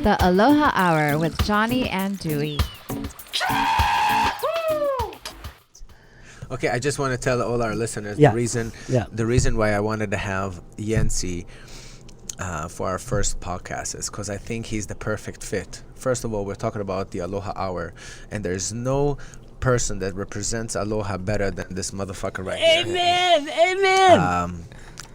The Aloha Hour with Johny and Dewey. Okay, I just want to tell all our listeners Yeah. the reason why I wanted to have Yancy for our first podcast is because I think he's the perfect fit. First of all, we're talking about the Aloha Hour, and there's no person that represents Aloha better than this motherfucker right here. Amen.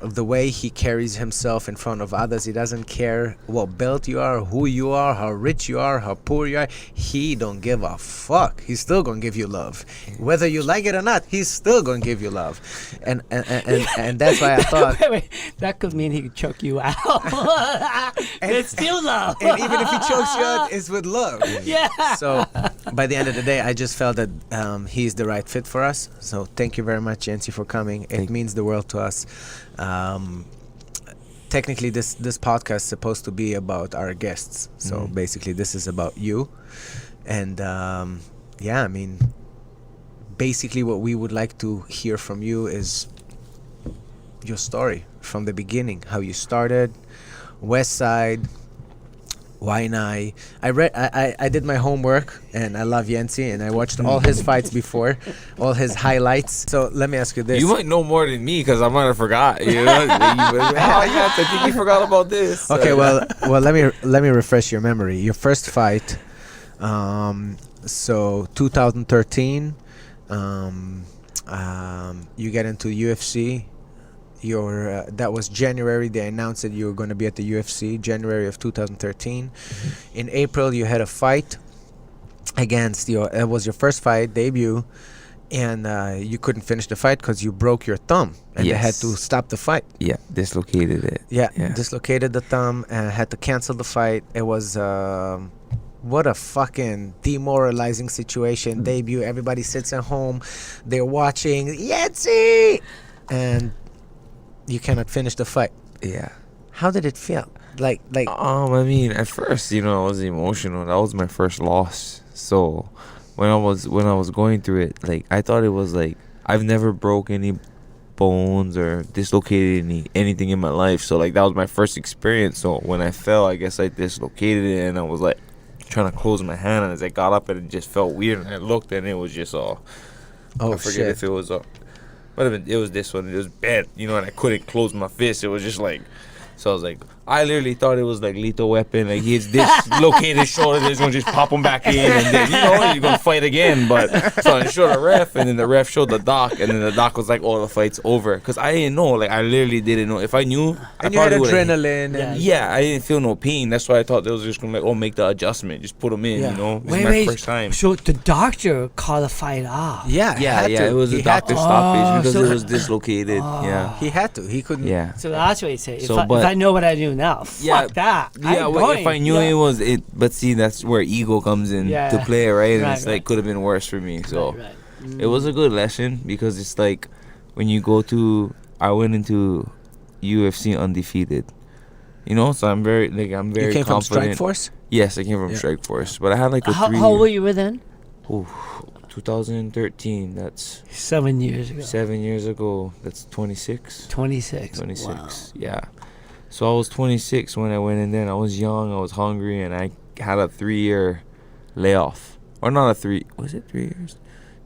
The way he carries himself in front of others, he doesn't care what belt you are, who you are, how rich you are, how poor you are. He don't give a fuck. He's still gonna give you love, whether you like it or not. He's still gonna give you love, and that's why I thought. Wait, that could mean he could choke you out. And it's still love. And even if he chokes you out, it's with love. Yeah. So by the end of the day, I just felt that he's the right fit for us. So thank you very much, Yancy, for coming. It means the world to us. Technically, this podcast is supposed to be about our guests. So basically, this is about you. And yeah, I mean, basically what we would like to hear from you is your story from the beginning, how you started, West Side, Wai'anae. I did my homework, and I love Yancy, and I watched all his fights before, all his highlights. So let me ask you this: you might know more than me because I might have forgot. You know, I think you forgot about this. Okay, well, let me refresh your memory. Your first fight, so 2013, you get into UFC. That was January. They announced that you were going to be at the UFC, January of 2013. In April, you had a fight against it was your first fight debut, and you couldn't finish the fight because you broke your thumb, and they had to stop the fight. Yeah, dislocated it. Yeah, dislocated the thumb and had to cancel the fight. It was what a fucking demoralizing situation. Debut, everybody sits at home, they're watching Yancy, and you cannot finish the fight. Yeah. How did it feel? Like I mean, at first, I was emotional. That was my first loss. So when I was going through it, I thought it was I've never broke any bones or dislocated anything in my life. So that was my first experience. So when I fell, I guess I dislocated it, and I was trying to close my hand, and as I got up, and it just felt weird, and I looked, and it was just all. I forget if it was it was this one. It was bad, and I couldn't close my fist. It was just so I was I literally thought it was Lethal Weapon. He's dislocated shoulder. They're going to just pop him back in, and then, you're going to fight again. But so I showed the ref, and then the ref showed the doc, and then the doc was oh, the fight's over. Because I didn't know. I literally didn't know. If I knew, and you had adrenaline. Yeah, I didn't feel no pain. That's why I thought they was just going to make the adjustment. Just put him in, This is my first time. So the doctor called the fight off. Yeah. It was a doctor stoppage because it was dislocated. Yeah. He had to. He couldn't. Yeah. So that's what he said. If I know what I do now, fuck that. Yeah, if I knew it was it, but see, that's where ego comes in to play, right? And it's could have been worse for me. So it was a good lesson because it's when you go to, I went into UFC undefeated, so I'm very You came confident. from Strike Force? Yes, I came from Strike Force, but I had how old were you then? 2013. That's 7 years ago. 7 years ago. That's 26. 26. 26. Wow. Yeah. So I was 26 when I went in there, and I was young, I was hungry, and I had a 3-year layoff. Or not a 3, was it 3 years?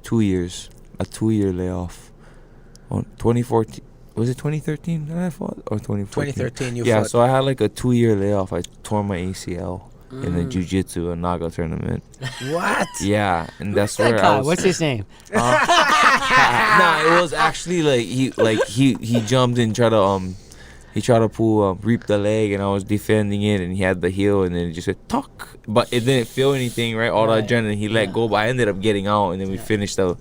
2 years. A 2-year layoff. 2014, was it 2013 that I fought? Or 2014? 2013 you fought. Yeah, so I had a 2-year layoff. I tore my ACL in the Jiu-Jitsu and Naga tournament. What? Yeah, and that's where I was. What's his name? Nah, it was actually he jumped and tried to He tried to reap the leg, and I was defending it, and he had the heel, and then it just went tuck. But it didn't feel anything, right? All the adrenaline, he let go, but I ended up getting out, and then we finished the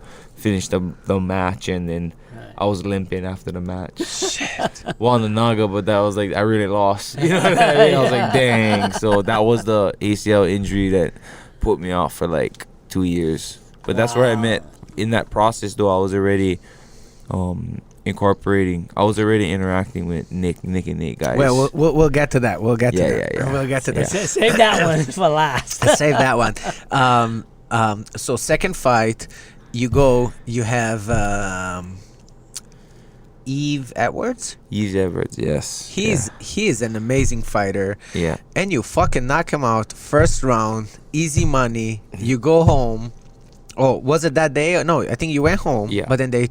match, and then I was limping after the match. Shit. Won the Naga, but that was I really lost. You know what I mean? I was dang. So that was the ACL injury that put me off for 2 years. But that's where I met. In that process, though, I was already incorporating. I was already interacting with Nick and Nate guys. Well, we'll get to that. We'll get to that. Yeah. We'll get to that. Save that one for last. Save that one. So second fight, you have Yves Edwards. Yves Edwards, yes. He is an amazing fighter. Yeah. And you fucking knock him out first round, easy money. You go home. Oh, was it that day? No, I think you went home. Yeah. But then they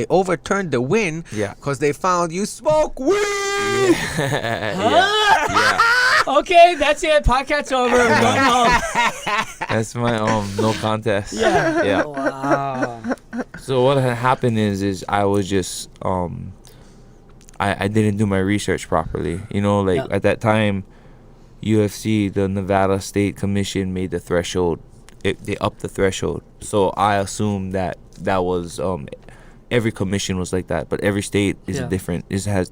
overturned the win. Yeah. Because they found you smoke weed. Yeah. Okay, that's it. Podcast's over. We're going home. That's my no contest. Yeah. Wow. So what had happened is I was just I didn't do my research properly. You know, like at that time, UFC, the Nevada State Commission made the threshold. They upped the threshold. So I assumed that was every commission was like that, but every state is different.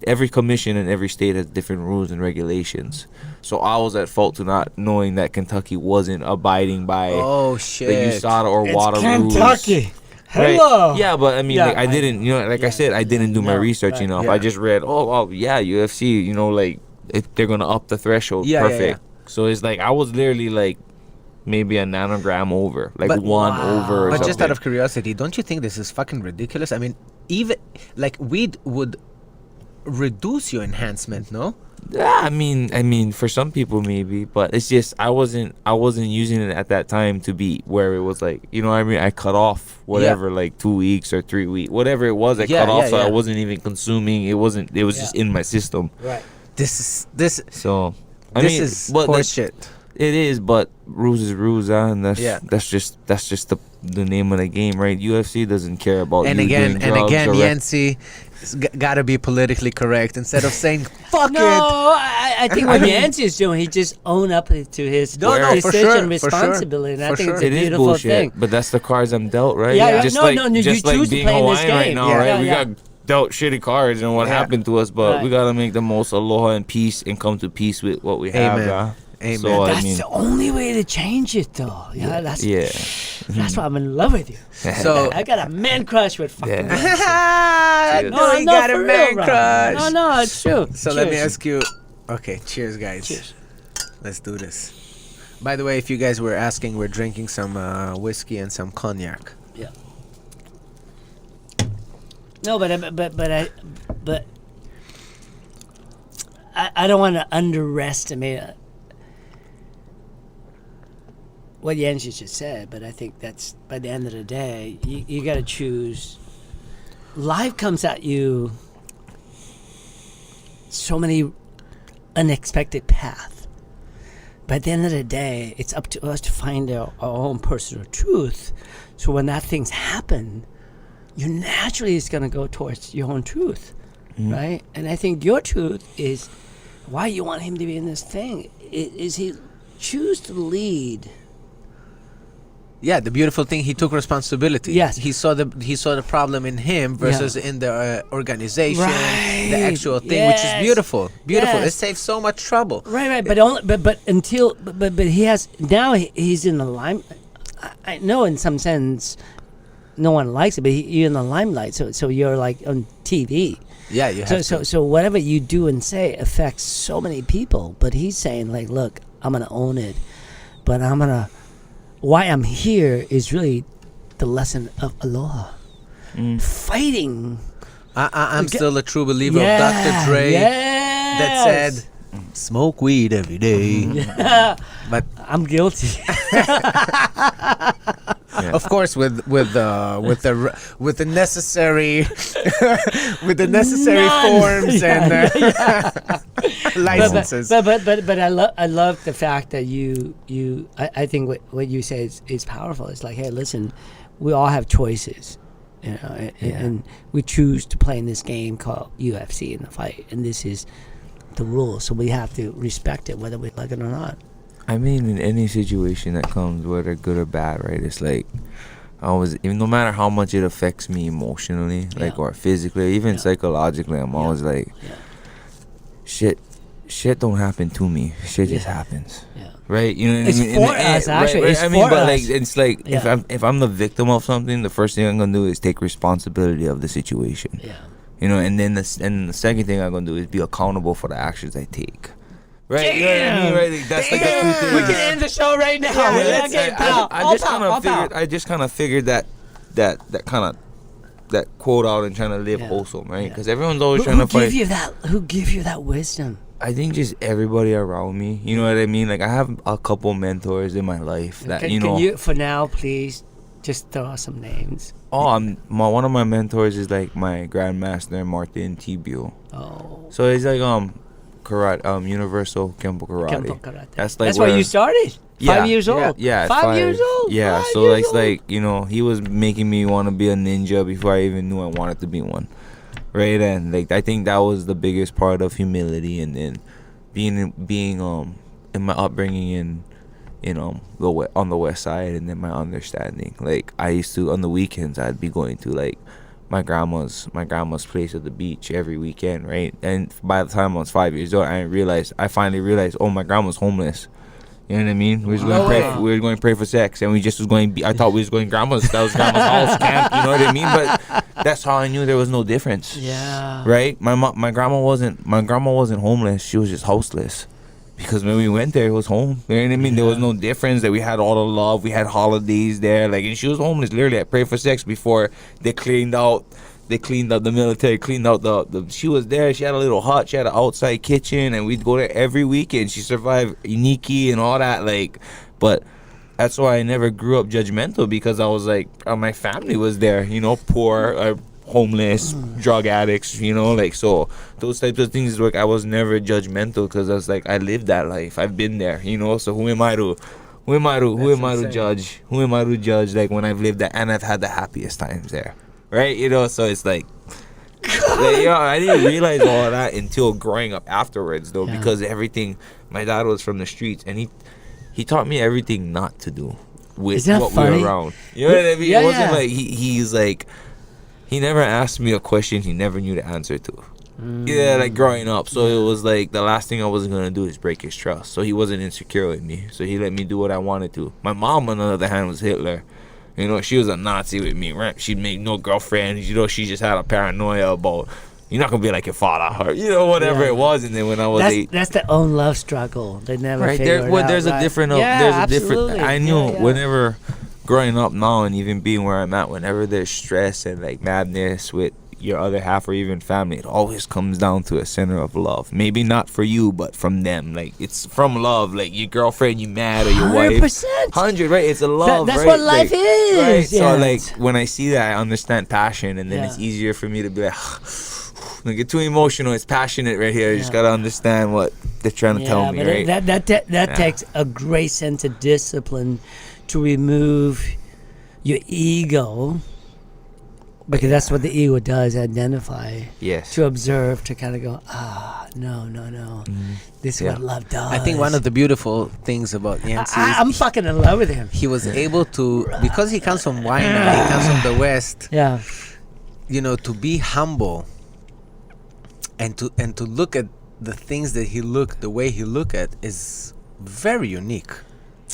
Every commission in every state has different rules and regulations. So I was at fault to not knowing that Kentucky wasn't abiding by the USADA or WADA rules. Kentucky. Right? Hello. Yeah, but I mean, like, I didn't, I said, I didn't do my research enough. Yeah. I just read, UFC, like, if they're gonna up the threshold, perfect. So it's like I was literally like maybe a nanogram over, like one over. Or But something. just out of curiosity, don't you think this is fucking ridiculous? I mean, even like weed would reduce your enhancement, no? Yeah, I mean, for some people maybe, but it's just I wasn't using it at that time to be where it was like, you know what I mean? I cut off whatever, like 2 weeks or 3 weeks, whatever it was. I cut off, so I wasn't even consuming. It was just in my system. Right. So This is horseshit. It is, but rules is rules, and that's just the name of the game, right? UFC doesn't care about And you again, doing drugs or Yancy gotta be politically correct instead of saying fuck it. No, I think what Yancy is doing, he just own up to his decision for sure, responsibility, and I think it's a It is beautiful bullshit, thing. but that's the cards I'm dealt, right? Yeah, just no, like, no, you just choose like to being play in this Hawaiian right game. now, Yeah, right? yeah, We yeah. got dealt shitty cards, and what happened to us, but Right. we gotta make the most aloha and peace and come to peace with what we have. Amen. Amen. So That's I mean, the only way to change it, though. Yeah, that's why I'm in love with you. So I got a man crush with fucking. Yeah. no, you got a for man real, crush. bro. No, it's true. So let me ask you. Okay, cheers, guys. Cheers. Let's do this. By the way, if you guys were asking, we're drinking some whiskey and some cognac. Yeah. No, but I don't want to underestimate what Yancey just said, but I think that's, by the end of the day, you got to choose. Life comes at you so many unexpected paths. By the end of the day, it's up to us to find our own personal truth. So when that things happen, you naturally is going to go towards your own truth, right? And I think your truth is why you want him to be in this thing. Is he choose to lead? Yeah, the beautiful thing, he took responsibility. Yes. He saw the problem in him versus in the organization, the actual thing, which is beautiful. Beautiful. Yes. It saves so much trouble. Right. But he has now. He's in the lime. I know in some sense, no one likes it, but you're in the limelight. So you're like on TV. Yeah, you have to. So whatever you do and say affects so many people. But he's saying like, look, I'm gonna own it, but I'm gonna. Why I'm here is really the lesson of aloha. Fighting. I'm still a true believer of Dr. Dre that said, smoke weed every day. But I'm guilty. of course, with the necessary forms and licenses. But I love the fact that I think what you say is powerful. It's like, hey, listen, we all have choices, you know, and we choose to play in this game called UFC in the fight, and this is the rules, so we have to respect it whether we like it or not. I mean, in any situation that comes, whether good or bad, right? It's like even no matter how much it affects me emotionally, like or physically, even psychologically, I'm always like, shit don't happen to me. Shit just happens. Yeah. Right? You know what I mean? It's for us, actually. Right? It's I mean, but us. like it's like if I'm the victim of something, the first thing I'm gonna do is take responsibility of the situation. Yeah. You know, and then the second thing I'm gonna do is be accountable for the actions I take. Right? Damn. You know what I mean? Right? Like, that's like the two things. We can end the show right now. Yeah, Okay, pal. I just kind of figured that kind of that quote out and trying to live Yeah. wholesome, right? Yeah. Because everyone's always Who, trying who to fight. who give you that wisdom? I think just everybody around me. You know what I mean? Like I have a couple mentors in my life that Can you, for now, please, just throw out some names? One of my mentors is like my grandmaster Martin Tibio. Oh. So it's like karate, universal Kempo karate. Kempo karate. That's like That's where you started. 5 years old. Yeah, 5 years old. Yeah, 5 so years like old. you know, he was making me want to be a ninja before I even knew I wanted to be one. Right, and like I think that was the biggest part of humility, and then being in my upbringing on the west side, and then my understanding. Like I used to on the weekends I'd be going to like my grandma's place at the beach every weekend, right? And by the time I was 5 years old, I finally realized, oh, my grandma's homeless. You know what I mean? We were going to pray for sex, and we just was going. I thought we was going that was grandma's house camp. You know what I mean? But that's how I knew there was no difference. Yeah. Right? My grandma wasn't homeless. She was just houseless. Because when we went there, it was home. You know what I mean? There was no difference. That we had all the love. We had holidays there. Like, and she was homeless. Literally, I prayed for sex before they cleaned out. They cleaned out the military. Cleaned out the. She was there. She had a little hut. She had an outside kitchen, and we'd go there every weekend. She survived Iniki and all that. Like, but that's why I never grew up judgmental, because I was like, my family was there. You know, poor. Homeless, drug addicts, you know, like, so those types of things, like, I was never judgmental, because I was like, I lived that life, I've been there, you know, so who am I to judge, like, when I've lived that, and I've had the happiest times there, right, you know, so it's like, I didn't realize all of that until growing up afterwards, though, because everything, my dad was from the streets, and he taught me everything not to do with what we were around, you know what I mean? It wasn't like, he's like, he never asked me a question he never knew the answer to. Yeah, like growing up. So it was like the last thing I wasn't going to do is break his trust. So he wasn't insecure with me. So he let me do what I wanted to. My mom, on the other hand, was Hitler. You know, she was a Nazi with me, right? She'd make no girlfriends. You know, she just had a paranoia about, you're not going to be like your father. Or, you know, whatever it was. And then when I was 8. That's their own love struggle. They never figured it out. There's a different... I knew whenever... Growing up now and even being where I'm at, whenever there's stress and like madness with your other half or even family, it always comes down to a center of love. Maybe not for you, but from them. Like, it's from love. Like, your girlfriend, you mad, or your 100%. wife. 100, right? It's a love, that's right? what life is. Right? So, Yes. like, when I see that, I understand passion, and then it's easier for me to be like, don't get too emotional. It's passionate right here. You just got to understand what they're trying to tell me, right? That takes a great sense of discipline to remove your ego, because that's what the ego does, identify. Yes. To observe, to kind of go, no. This is what love does. I think one of the beautiful things about Yancey I'm fucking in love with him. he was able to, because he comes from Waianae, he comes from the West, Yeah. you know, to be humble and to look at the things that the way he look at is very unique.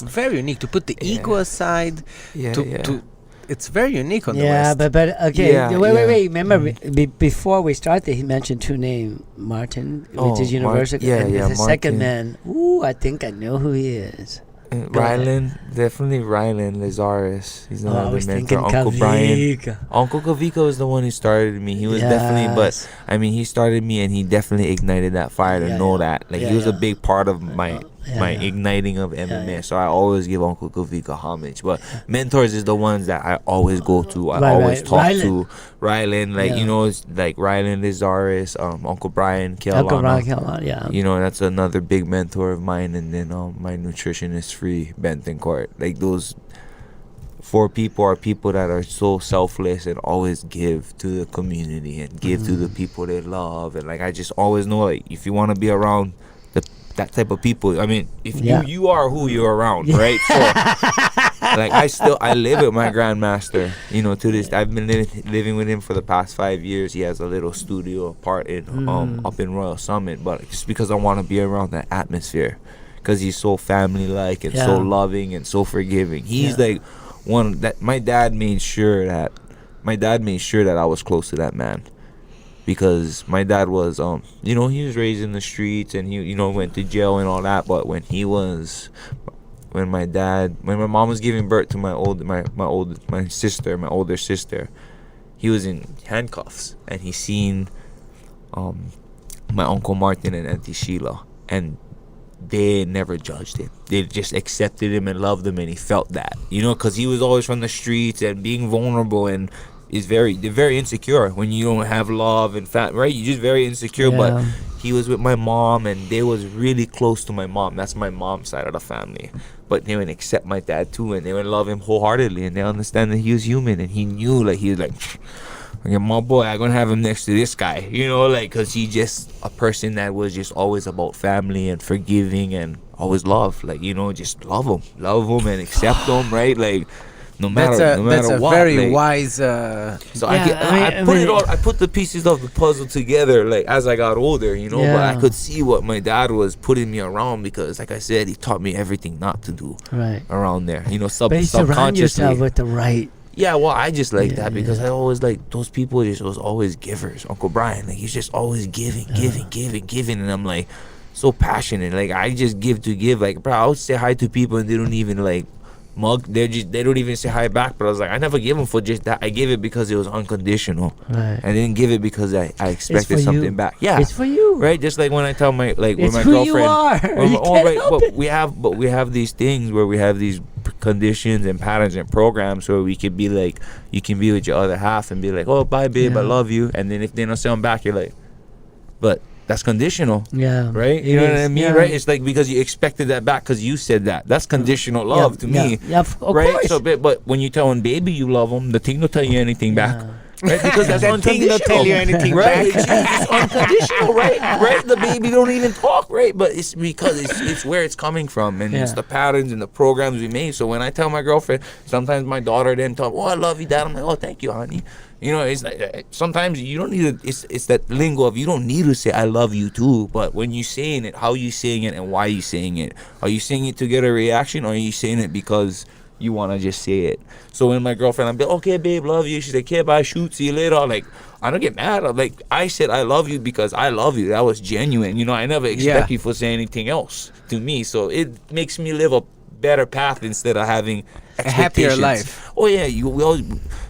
Very unique. To put the ego aside, it's very unique on the West. but okay. Yeah, Wait. Remember, before we started, he mentioned two names: Martin, which is universal, and the second man. Ooh, I think I know who he is. Rylan, definitely Rylan Lazaris. He's another mentor. Uncle Kawika. Brian. Uncle Kawika was the one who started me. He was definitely, but I mean, he started me, and he definitely ignited that fire to know that. Like, he was a big part of my igniting of MMA. So I always give Uncle Kawika homage. But mentors is the ones that I always go to. I always talk Rylan. to. Rylan, like, you know, it's like Rylan Lazaris, Uncle Brian Kealana. You know, that's another big mentor of mine. And then my nutritionist Free Bentoncourt. Like, those 4 people are people that are so selfless and always give to the community and give to the people they love. And like, I just always know, like, if you want to be around that type of people, I mean, if you are who you're around, right? So like, I live with my grandmaster, you know, to this. I've been living with him for the past 5 years. He has a little studio part in up in Royal Summit, but just because I want to be around that atmosphere, because he's so family like and so loving and so forgiving. He's like one that my dad made sure that I was close to that man. Because my dad was, you know, he was raised in the streets, and he, you know, went to jail and all that. But when my mom was giving birth to my older sister, he was in handcuffs, and he seen my Uncle Martin and Auntie Sheila, and they never judged him. They just accepted him and loved him, and he felt that, because he was always from the streets and being vulnerable, and they're very insecure when you don't have love and right? You're just very insecure. Yeah. But he was with my mom, and they was really close to my mom. That's my mom's side of the family. But they would accept my dad too, and they would love him wholeheartedly, and they understand that he was human, and he knew, like, he was like, okay, my boy, I'm gonna have him next to this guy, because he just a person that was just always about family and forgiving and always love, like, just love him and accept him, right? Like, no matter that's a what, very like, wise. So I put the pieces of the puzzle together, like, as I got older, but I could see what my dad was putting me around, because, like I said, he taught me everything not to do around there, But you surround subconsciously. yourself with the right. Yeah, well, I just like that because I always like those people. Just was always givers. Uncle Brian, like, he's just always giving, and I'm like so passionate. Like, I just give to give. Like, bro, I would say hi to people and they don't even like mug. They don't even say hi back. But I was like, I never give them for just that. I gave it because it was unconditional. Right. I didn't give it because I expected something back. Yeah, it's for you. Right. Just like when I tell my with It's my who girlfriend. you are. You can't help it. We have these things where we have these conditions and patterns and programs where we could be like, you can be with your other half and be like, oh, bye babe, I love you, and then if they don't say them back, you're like, but that's conditional. Yeah. Right. You know what I mean? Right. It's like because you expected that back because you said that. That's conditional love to me. Yeah, of right. course. So but when you tell one baby you love them, the thing don't tell you anything back. Right, because that's That thing unconditional. don't tell you anything right? back. It's unconditional, right? Right. The baby don't even talk, right? But it's because it's where it's coming from, and it's the patterns and the programs we made. So when I tell my girlfriend, sometimes my daughter then talk, oh, I love you, Dad. I'm like, oh, thank you, honey. It's like sometimes you don't need to. It's that lingo of you don't need to say I love you too. But when you saying it, how you saying it, and why you saying it? Are you saying it to get a reaction, or are you saying it because you want to just say it? So when my girlfriend, I'm like, okay, babe, love you. She's like, okay, bye, shoot, see you later. I'm like, I don't get mad. I'm like, I said I love you because I love you. That was genuine. I never expect you for saying anything else to me. So it makes me live a better path instead of having A happier life. Oh yeah, we always.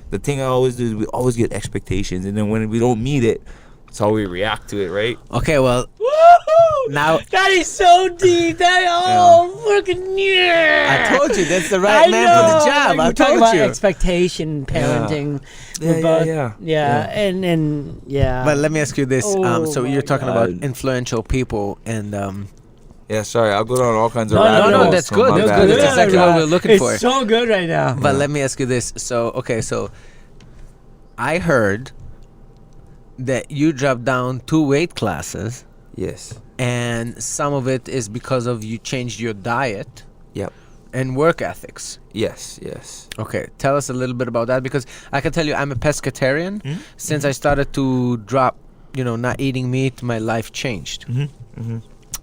The thing I always do is we always get expectations, and then when we don't meet it, it's how we react to it, right? Okay, well, now That is so deep. Fucking yeah. I told you that's the right man for the job. I We're talking told about you. expectation, parenting. We're both- and But let me ask you this. So my you're talking about God. influential people, and Yeah, sorry, I'll go down all kinds of No, rabbit no, holes, that's so good, my that's bad. good. That's exactly what we're looking it's for. It's so good right now. but let me ask you this. So I heard that you dropped down 2 weight classes, Yes. and some of it is because of you changed your diet Yep. and work ethics. Yes. Okay, tell us a little bit about that, because I can tell you I'm a pescatarian. Since I started to drop, not eating meat, my life changed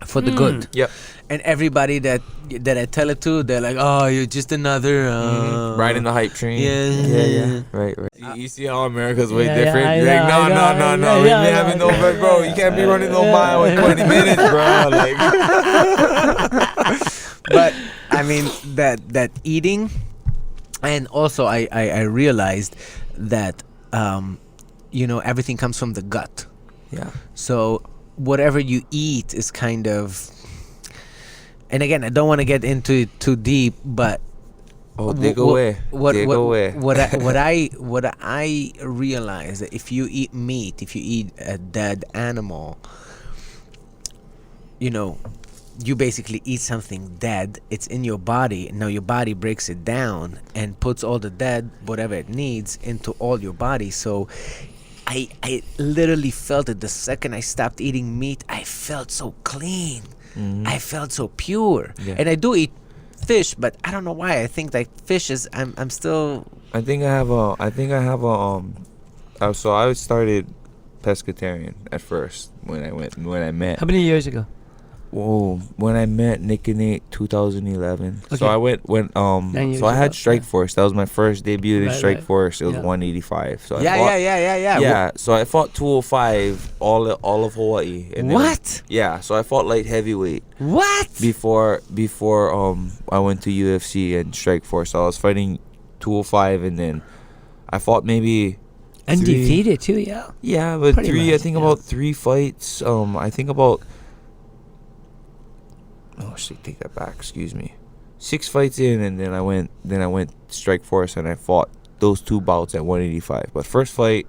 for the good. Yep. And everybody that I tell it to, they're like, "Oh, you're just another Riding the hype train. Yeah. Right. You see how America's way Yeah, different? I You're like, know, no. We yeah, having no, yeah, bro. You can't be running no mile in 20 minutes, bro. Like, But I mean that eating, and also I realized that everything comes from the gut. yeah. So whatever you eat is kind of, and again, I don't want to get into it too deep, but Dig away. What Dig I realize that if you eat meat, if you eat a dead animal, you basically eat something dead. It's in your body. Now your body breaks it down and puts all the dead, whatever it needs, into all your body. So I literally felt it the second I stopped eating meat. I felt so clean. I felt so pure. Yeah. And I do eat fish, but I don't know why. I think like fish is I'm still. I think I have a. So I started pescatarian at first when I met. How many years ago? Whoa! When I met Nick and Nate, 2011. Okay. So I went 9 years So I had ago, Strike yeah. Force. That was my first debut in Right, Strike right. Force. It was Yeah. 185. So Yeah. Yeah. So I fought 205 all of Hawaii. And then- What? Yeah. So I fought light heavyweight What? before I went to UFC and Strike Force. So I was fighting 205, and then I fought maybe Undefeated too, yeah. Yeah, but Pretty I much, think yeah. about 3 fights. I think about. Oh shit! Take that back. Excuse me. 6 fights in, and then I went Strike Force, and I fought those 2 bouts at 185. But first fight,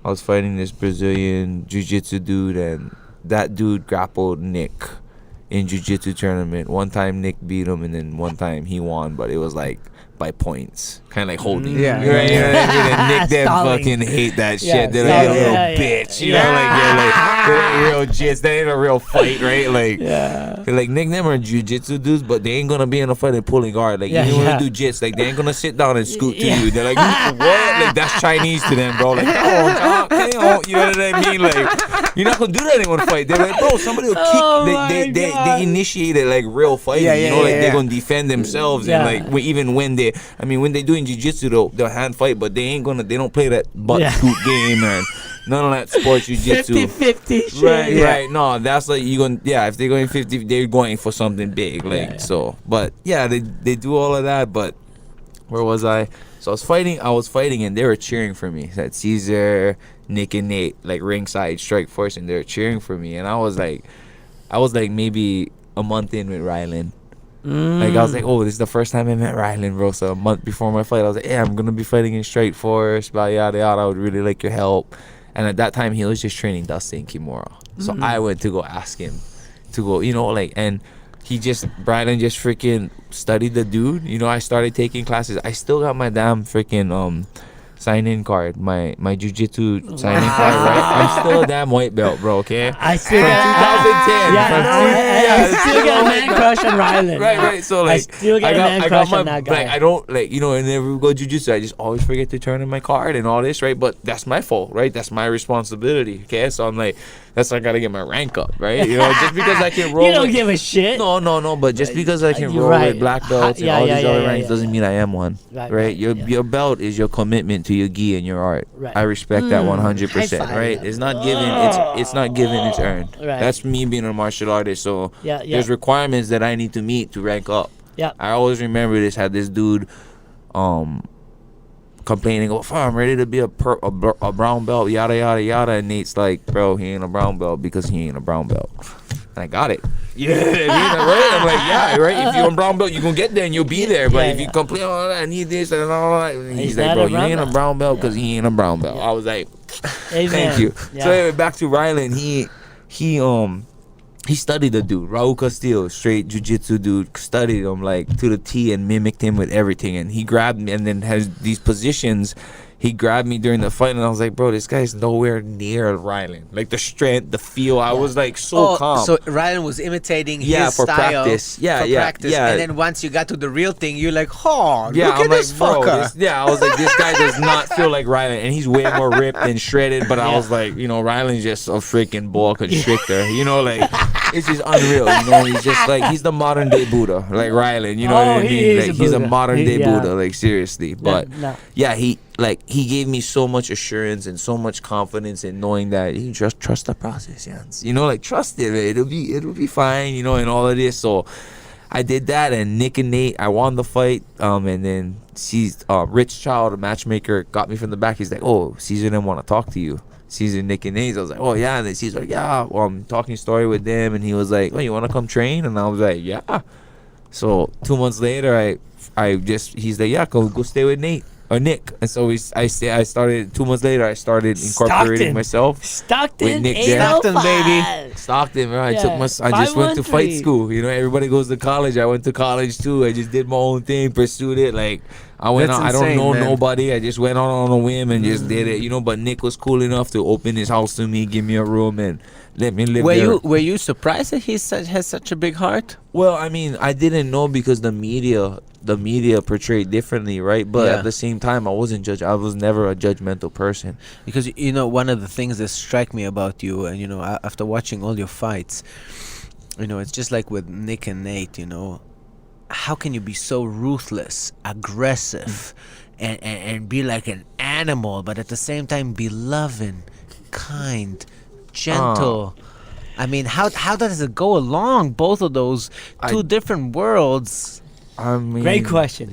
I was fighting this Brazilian jiu-jitsu dude, and that dude grappled Nick in jiu-jitsu tournament. One time Nick beat him, and then one time he won, but it was like by points, kind of like holding. Yeah. You know what I mean? And Nick then Stalling. fucking hate that Yeah, shit. They're like, stalling. you little Yeah, bitch. You yeah. know, like they ain't real jits. That ain't a real fight, right? Like, Yeah. they're like Nick them are jiu-jitsu dudes, but they ain't gonna be in a fight and pulling guard. Like, Yeah, you yeah. want to do jits, like they ain't gonna sit down and scoot to Yeah. you. They're like, what? Like that's Chinese to them, bro. Like, oh, you know what I mean? Like, you're not gonna do that in one fight. They're like, bro, somebody will kick. Oh They initiated like real fighting. Yeah, you know, like yeah. they're gonna defend themselves, Yeah. and like even when they doing jiu-jitsu, they'll hand fight, but they don't play that butt Yeah. scoot game and none of that sports jiu-jitsu. 50-50 shit. Right, Yeah. right. No, that's like you going. Yeah, if they're going 50, they're going for something big. Like Yeah. so. But yeah, they do all of that. But where was I? So I was fighting, and they were cheering for me. That Caesar, Nick, and Nate, like ringside Strike Force, and they were cheering for me. And I was like maybe a month in with Rylan. Like I was like, oh, this is the first time I met Rylan, bro. So a month before my fight, I was like, yeah, I'm gonna be fighting in Strike Force, blah yada yada. I would really like your help. And at that time, he was just training Dustin Kimura. So I went to go ask him to go, and Rylan just freaking studied the dude. I started taking classes. I still got my damn freaking sign-in card, my jiu-jitsu sign-in card, right? I'm still a damn white belt, bro, okay? I still From got 2010. I still got a man crush on Rylan. Right. So I like, still got a man crush on that guy. Like, I don't like, whenever we go jiu-jitsu, I just always forget to turn in my card and all this, right? But that's my fault, right? That's my responsibility, okay? So I'm like, I gotta get my rank up, right? Just because I can roll. You don't give a shit. No. But just because I can You're roll right. with black belts and Yeah, all yeah, these yeah, other yeah, ranks yeah, doesn't yeah. mean I am one, right? Your belt is your commitment to your gi and your art. Right. I respect that 100%, High five. right? It's not given. It's not given. It's earned. Right. That's me being a martial artist. So Yeah. there's requirements that I need to meet to rank up. Yeah. I always remember this. Had this dude, complaining, oh, I'm ready to be a brown belt, yada yada yada. And Nate's like, bro, he ain't a brown belt because he ain't a brown belt. And I got it. Yeah, right. I'm like, yeah, right. If you're a brown belt, you gonna get there and you'll be there. But if you complain, oh, I need this and all that, he's like, bro, you ain't a brown belt because he ain't a brown belt. I was like, Amen. thank you. Yeah. So anyway, back to Rylan. He studied the dude, Raul Castillo, straight jiu-jitsu dude, studied him like to the T and mimicked him with everything. And he grabbed me and then has these positions. He grabbed me during the fight and I was like, bro, this guy's nowhere near Rylan. Like the strength, the feel, I was like so calm. So Rylan was imitating his for style practice. Yeah, for yeah, practice. yeah. And then once you got to the real thing, you're like, oh, Yeah, look I'm at like, this bro, fucker. I was like, this guy does not feel like Rylan, and he's way more ripped and shredded. But I was like, Rylan's just a freaking boa constrictor. Like it's just unreal. He's just like he's the modern day Buddha, like Rylan. You know what I mean? He is Like a he's a Buddha. modern day Yeah. Buddha, like seriously. But no. yeah, he gave me so much assurance and so much confidence in knowing that you just trust the process, Yancys. Like trust it, man. It'll be fine. And all of this. So I did that, and Nick and Nate, I won the fight. And then Rich Child, a matchmaker, got me from the back. He's like, oh, Caesar didn't want to talk to you. Caesar, Nick, and Nate. I was like, oh yeah. And then Caesar like, yeah. Well, I'm talking story with them, and he was like, oh, you want to come train? And I was like, yeah. So 2 months later, he's like, yeah, go stay with Nate. Or Nick, and so I started 2 months later. I started incorporating myself Stockton, with Nick 805. Stockton, baby. Stockton, bro. I Yeah, just went to fight 513. school. Everybody goes to college. I went to college too. I just did my own thing, pursued it. Like I went That's on. I don't insane, know man. nobody. I just went on a whim and just did it. But Nick was cool enough to open his house to me, give me a room, and let me live there. Were you surprised that he has such a big heart? Well, I mean, I didn't know because the media portrayed differently, right? But Yeah. at the same time, I was never a judgmental person. Because one of the things that strike me about you, and after watching all your fights, it's just like with Nick and Nate. How can you be so ruthless, aggressive, and be like an animal, but at the same time be loving, kind, gentle? I mean, how does it go along? Both of those two different worlds. I mean, Great question.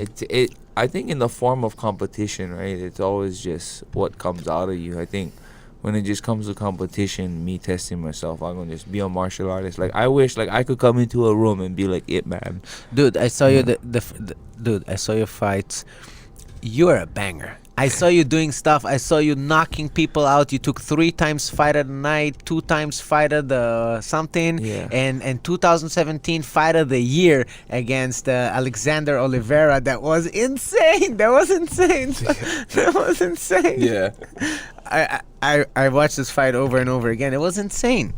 I think in the form of competition, right? It's always just what comes out of you. I think when it just comes to competition, me testing myself, I'm gonna just be a martial artist. Like I wish, like I could come into a room and be like it, man. Dude, I saw you dude, I saw your fights. You're a banger. I saw you doing stuff. I saw you knocking people out. You took 3 times fight of the night, 2 times fight of the something, Yeah. and 2017 fight of the year against Alexander Oliveira. That was insane. That was insane. That was insane. Yeah. I watched this fight over and over again. It was insane.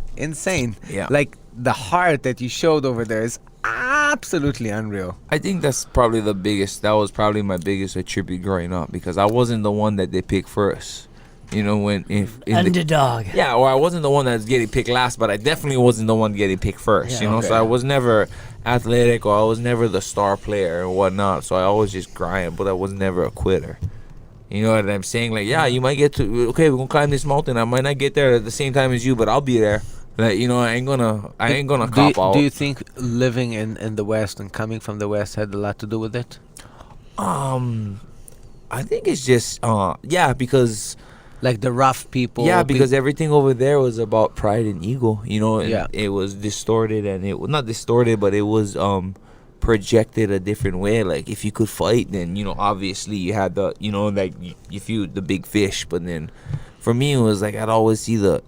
Yeah. Like the heart that you showed over there is absolutely unreal. I think that's probably that was probably my biggest attribute growing up, because I wasn't the one that they picked first. You know, Underdog. or I wasn't the one that's getting picked last, but I definitely wasn't the one getting picked first. Yeah, you know, okay. so I was never athletic, or I was never the star player or whatnot. So I always just grind, but I was never a quitter. You know what I'm saying? Like, yeah, you might get to, okay, we're gonna climb this mountain. I might not get there at the same time as you, but I'll be there. Like, you know, I ain't gonna cop out. Do you think living in the West and coming from the West had a lot to do with it? I think it's just because Like the rough people. because everything over there was about pride and ego, you know, and Yeah. it was distorted, and it was not distorted, but it was projected a different way. Like if you could fight, then, you know, obviously you had the, you know, like if you the big fish. But then for me it was like I'd always see the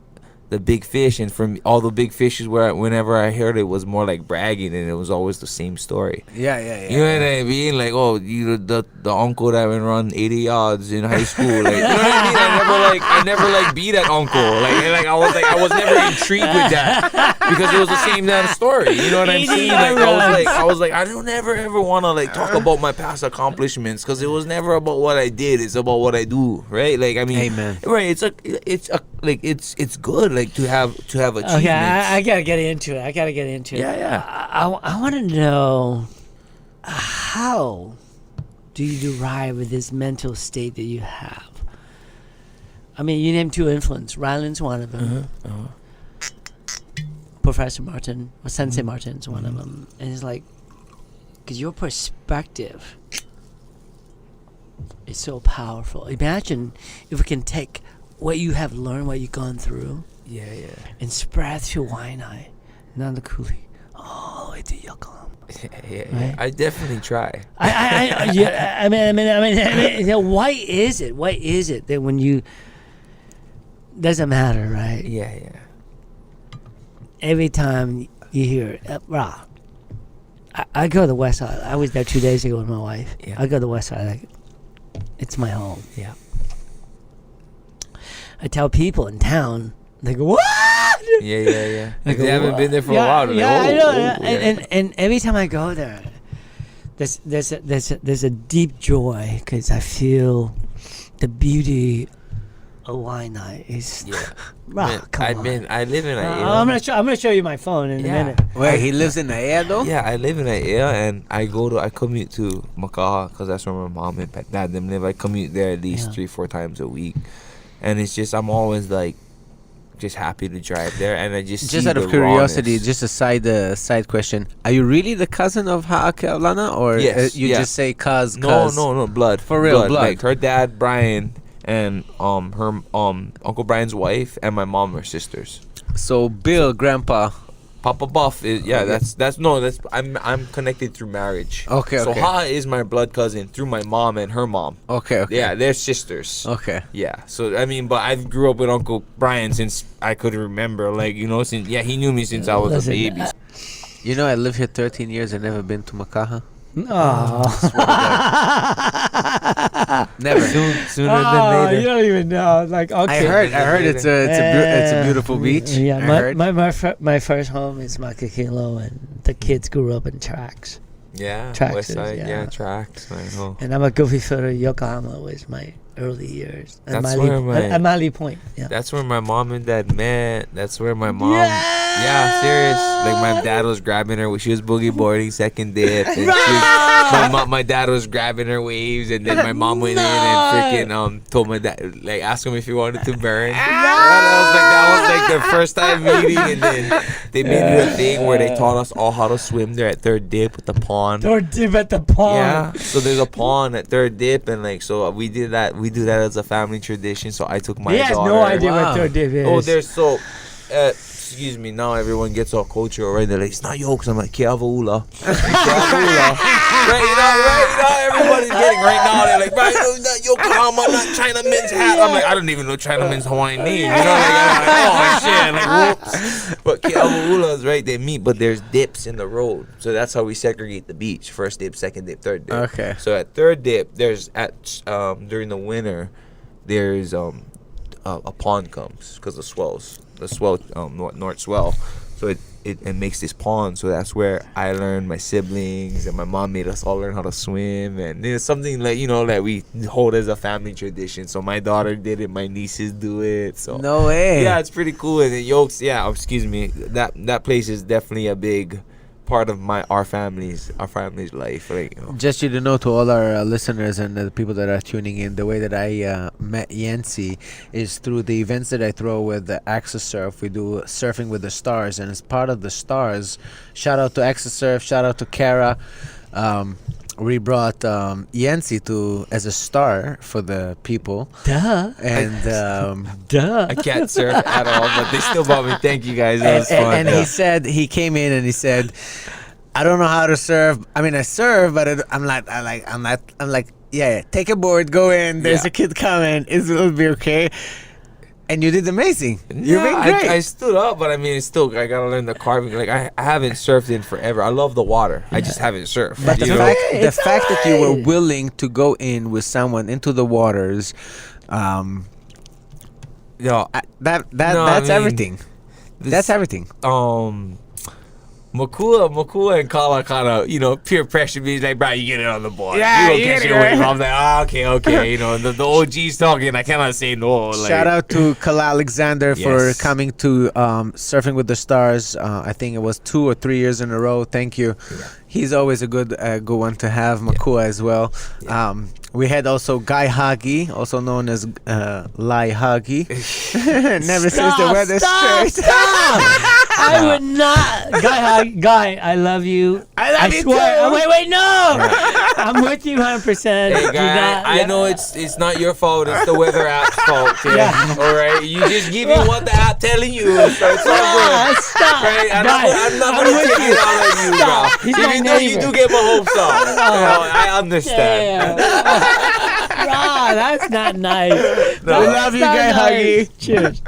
big fish, and from all the big fishes, whenever I heard it was more like bragging, and it was always the same story. Yeah. You know what I mean? Like, oh, you the uncle that would run 80 yards in high school. Like, you know what I mean? I never be that uncle. I was never intrigued with that, because it was the same damn story. You know what I'm saying? Like, I was like, I don't ever want to like talk about my past accomplishments, because it was never about what I did. It's about what I do, right? Like, I mean, Amen. right? It's good, like to have achievements. Okay, I gotta get into it. Yeah. I want to know, how do you derive with this mental state that you have? I mean, you named 2 influences. Ryland's one of them. Professor Martin, or Sensei Martin's one of them. And it's like, because your perspective is so powerful. Imagine if we can take what you have learned, what you've gone through, Yeah. and spread through Waianae, Nanda Kuli, all the way to Yokohama. Yeah. Right? I definitely try. I mean, you know, why is it? Why is it that when you doesn't matter, right? Yeah. Every time you hear, I go to the West Side. I was there 2 days ago with my wife. Yeah. I go to the West Side. Like, it's my home. Yeah. I tell people in town, they go, "What?" Yeah. Like, If they haven't been there for a while, they're yeah, like, I know. yeah. And every time I go there, there's a deep joy, because I feel the beauty of Waianae is. Yeah. Come on. I live in Aiea. I'm gonna show you my phone in a minute. Wait, he lives in Aiea though? Yeah, I live in Aiea, and I commute to Makaha, because that's where my mom and dad them live. I commute there at least 3-4 times a week, and it's just I'm always like just happy to drive there, and I just see Out of the curiosity, rawness. just a side question: are you really the cousin of Ha'ake Lana, or Yes, you yeah. just say cuz? No, blood. For real, blood. Like her dad, Brian, and her Uncle Brian's wife, and my mom are sisters. So Bill, Grandpa. Papa Buff is I'm connected through marriage. Okay, So okay. Ha is my blood cousin through my mom and her mom. Okay. Yeah, they're sisters. Okay. Yeah. So I mean, but I grew up with Uncle Brian since I could remember. Like, you know, since he knew me since I was Listen, a baby. You know, I live here 13 years and never been to Makaha. Never. Sooner than later. You don't even know. Like, okay. I heard it's a beautiful beach. Yeah, I heard. my first home is Makakilo, and the kids grew up in tracks. Yeah. Tracks West is, Side. yeah. Yeah. Tracks. I know. And I'm a goofy footer. Yokohama was my early years. That's where At Miley Point. Yeah. That's where my mom and dad met. That's where my mom. Yeah, serious. Like my dad was grabbing her when she was boogie boarding second dip. And my dad was grabbing her waves, and then my mom went in and freaking told my dad, like, asked him if he wanted to burn. That was like the first time meeting, and then they made it a thing where they taught us all how to swim there at third dip with the pond. Third dip at the pond. Yeah, so there's a pond at third dip, and like so we did that. We do that as a family tradition. So I took my daughter. He has no idea what third dip is. Oh, there's so. Excuse me, now everyone gets all cultural, right? They're like, it's not yokes. I'm like, Kiavaula. Right now, everybody's getting right now. They're like, right, no, not Yokohama, not Chinaman's hat. I'm like, I don't even know Chinaman's Hawaiian name. You know, like, oh, shit. Like, whoops. But Kiavaula is right, they meet, but there's dips in the road. So that's how we segregate the beach. First dip, second dip, third dip. Okay. So at third dip, there's during the winter, there's a pond comes because of swells. The swell, north swell, so it makes this pond. So that's where I learned, my siblings and my mom made us all learn how to swim, and it's something like that we hold as a family tradition. So my daughter did it, my nieces do it. So no way. Yeah, it's pretty cool. And Yokes, excuse me, that place is definitely a big part of our family's life. Like, Just you to know, to all our listeners and the people that are tuning in, the way that I met Yancy is through the events that I throw with the Access Surf. We do Surfing with the Stars, and as part of the Stars, shout out to Access Surf, shout out to Kara. We brought Yancy as a star for the people. Duh. And duh. I can't surf at all, but they still bought me. Thank you guys. That was fun. And he said, he came in and he said, I don't know how to surf. I mean, I surf, but I'm like, yeah, take a board, go in. There's a kid coming. It'll be okay. And you did amazing. You've been great. I stood up, but I mean, it's still, I gotta learn the carving. Like, I haven't surfed in forever. I love the water. I just haven't surfed. But the fact that you were willing to go in with someone into the waters, that's everything. That's everything. Makua and Kala kind of, peer pressure me. Like, bro, you get it on the board. Yeah, you catch it away. I'm like, okay. The OG's talking. I cannot say no. Like. Shout out to Kala Alexander for coming to Surfing with the Stars. I think it was 2 or 3 years in a row. Thank you. Yeah. He's always a good one to have. Makua as well. Yeah. We had also Guy Hagi, also known as Lai Hagi. Never says the weather straight. I would not. Guy, I love you. I swear. Oh, wait, no. I'm with you 100%. Hey, Guy, I know it's not your fault. It's the weather app's fault. Yeah. All right. You just give me what the app telling you. So it's all good. Stop. Right? I'm not going to take it out on you, bro. Even though you do get my hopes up. I understand. That's not nice. No, we love you, Guy Huggy. Cheers.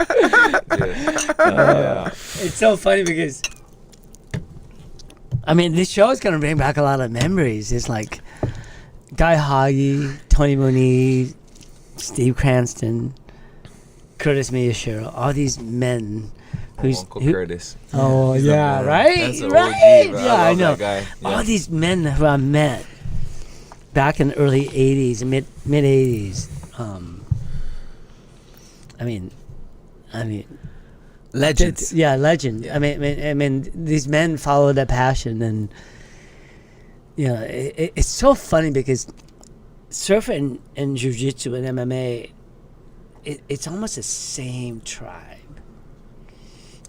It's so funny because, I mean, this show is going to bring back a lot of memories. It's like Guy Huggy, Tony Moniz, Steve Cranston, Curtis Miyashiro, all these men. Uncle Curtis. Oh, yeah, right? That's an right? OG, bro. Yeah, I know. That guy. Yeah. All these men who I met back in the early 80s, mid 80s. I mean, legends. Yeah, legend. Yeah. I mean, these men follow that passion, and it's so funny because surfing and jiu-jitsu and MMA, it's almost the same tribe,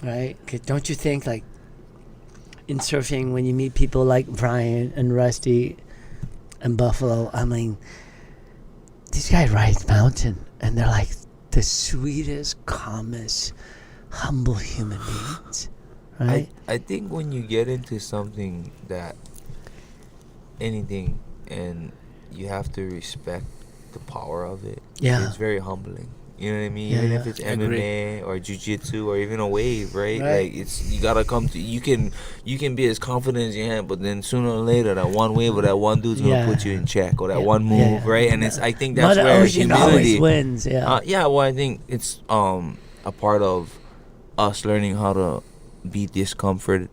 right? 'Cause don't you think, like, in surfing, when you meet people like Brian and Rusty and Buffalo, I mean, these guys ride mountain, and they're like the sweetest, calmest, humble human beings, right? I think when you get into something anything, and you have to respect the power of it, it's very humbling. You know what I mean? Even if it's MMA or jiu-jitsu or even a wave, right? Like, you gotta come to. You can be as confident as you can, but then sooner or later, that one wave or that one dude's gonna put you in check, or that one move, right? And I think that's Mother where Ocean humility always wins. Well, I think it's a part of us learning how to be discomforted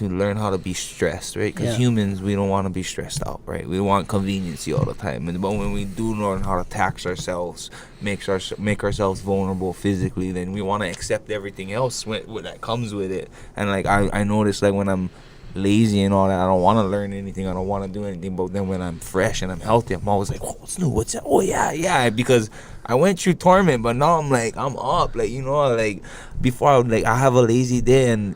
learn how to be stressed, right? Because humans, we don't want to be stressed out, right? We want conveniency all the time. But when we do learn how to tax ourselves, make ourselves vulnerable physically, then we want to accept everything else that comes with it. And like I notice, like when I'm lazy and all that, I don't want to learn anything, I don't want to do anything. But then when I'm fresh and I'm healthy, I'm always like, oh, what's new, what's that? Oh yeah, because I went through torment, but now I'm like, I'm up, like, you know, like before I have a lazy day and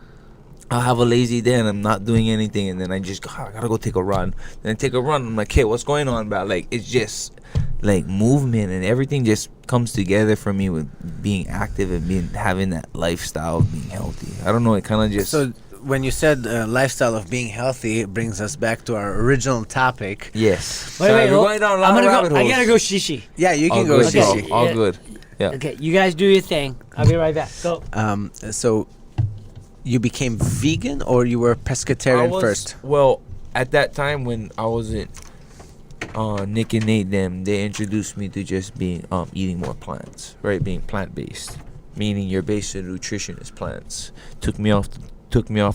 I'm not doing anything, and then I gotta go take a run. Then I take a run, I'm like, hey, what's going on, bro? Like, it's just like movement and everything just comes together for me with being active and having that lifestyle of being healthy. I don't know, it kind of just... So when you said lifestyle of being healthy, it brings us back to our original topic. Yes. Wait, we're going down a lot of rabbit holes. I gotta go shishi. Yeah, you can All go good, shishi. bro. All good. Yeah. Okay, you guys do your thing. I'll be right back. Go. So you became vegan, or you were pescatarian first? Well, at that time when I was at Nick and Nate, they introduced me to just being eating more plants, right? Being plant-based, meaning your basic nutrition is plants. Took me off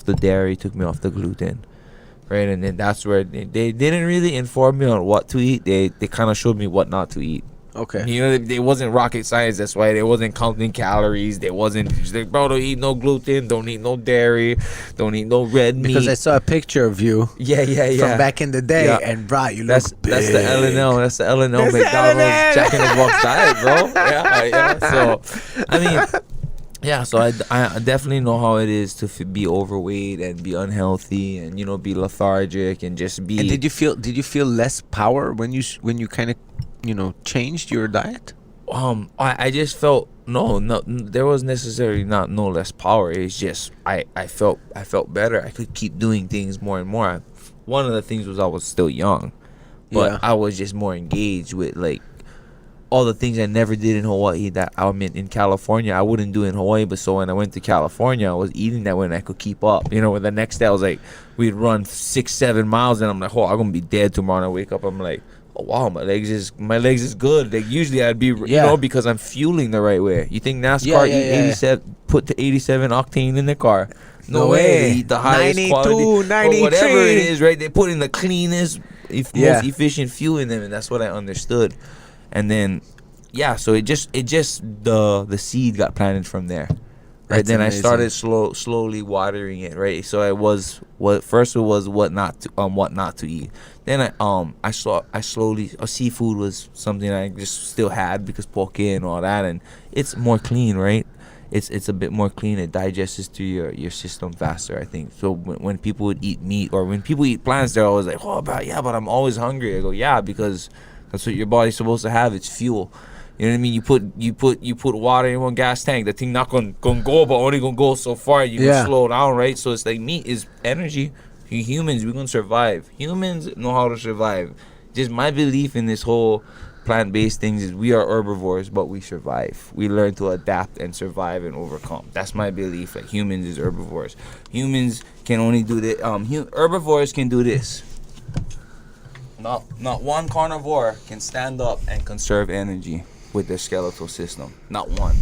the dairy, took me off the gluten, right? And then that's where they didn't really inform me on what to eat. They kind of showed me what not to eat. Okay. You know, it wasn't rocket science. That's why they wasn't counting calories. They wasn't just like, bro, don't eat no gluten, don't eat no dairy, don't eat no red meat. Because I saw a picture of you. Yeah. From back in the day, and bro, you look big. That's the L&L. That's the L&L McDonald's Jack in the Box diet, bro. Yeah. So, I mean, yeah. So I definitely know how it is to be overweight and be unhealthy and, you know, be lethargic and just be. And did you feel less power when you kind of, you know, changed your diet? I just felt no, there was necessarily no less power. It's just I felt better. I could keep doing things more and more. One of the things was I was still young, but I was just more engaged with like all the things I never did in Hawaii that I mean in California I wouldn't do in Hawaii. But so when I went to California, I was eating that when I could keep up. You know, when the next day I was like, we'd run 6-7 miles and I'm like, oh, I'm gonna be dead tomorrow. And I wake up, I'm like, oh wow, my legs is good. Like usually I'd be, you know, because I'm fueling the right way. You think NASCAR eat 87, put the 87 octane in their car? No way. They eat the highest 92, quality, 93. or whatever it is, right? They put in the cleanest, most efficient fuel in them, and that's what I understood. And then, so it just the seed got planted from there. Right. That's then amazing. I started slowly watering it, right? So it was what not to eat. Then I slowly seafood was something I just still had because poke and all that, and it's more clean, right? It's a bit more clean. It digests through your system faster, I think. So when people would eat meat or when people eat plants, they're always like, oh, but I'm always hungry. I go, yeah, because that's what your body's supposed to have. It's fuel. You know what I mean? You put water in one gas tank. The thing not gonna go, but only gonna go so far. You can slow down, right? So it's like meat is energy. Humans, we're gonna survive. Humans know how to survive. Just my belief in this whole plant-based things is we are herbivores, but we survive. We learn to adapt and survive and overcome. That's my belief. Like humans is herbivores. Humans can only do this. Herbivores can do this. Not one carnivore can stand up and conserve energy with their skeletal system. Not one.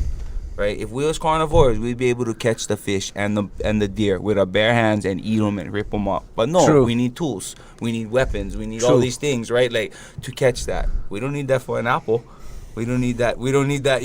Right? If we was carnivores, we'd be able to catch the fish and the deer with our bare hands and eat them and rip them up. But no, we need tools. We need weapons. We need all these things, right? Like to catch that. We don't need that for an apple. We don't need that. You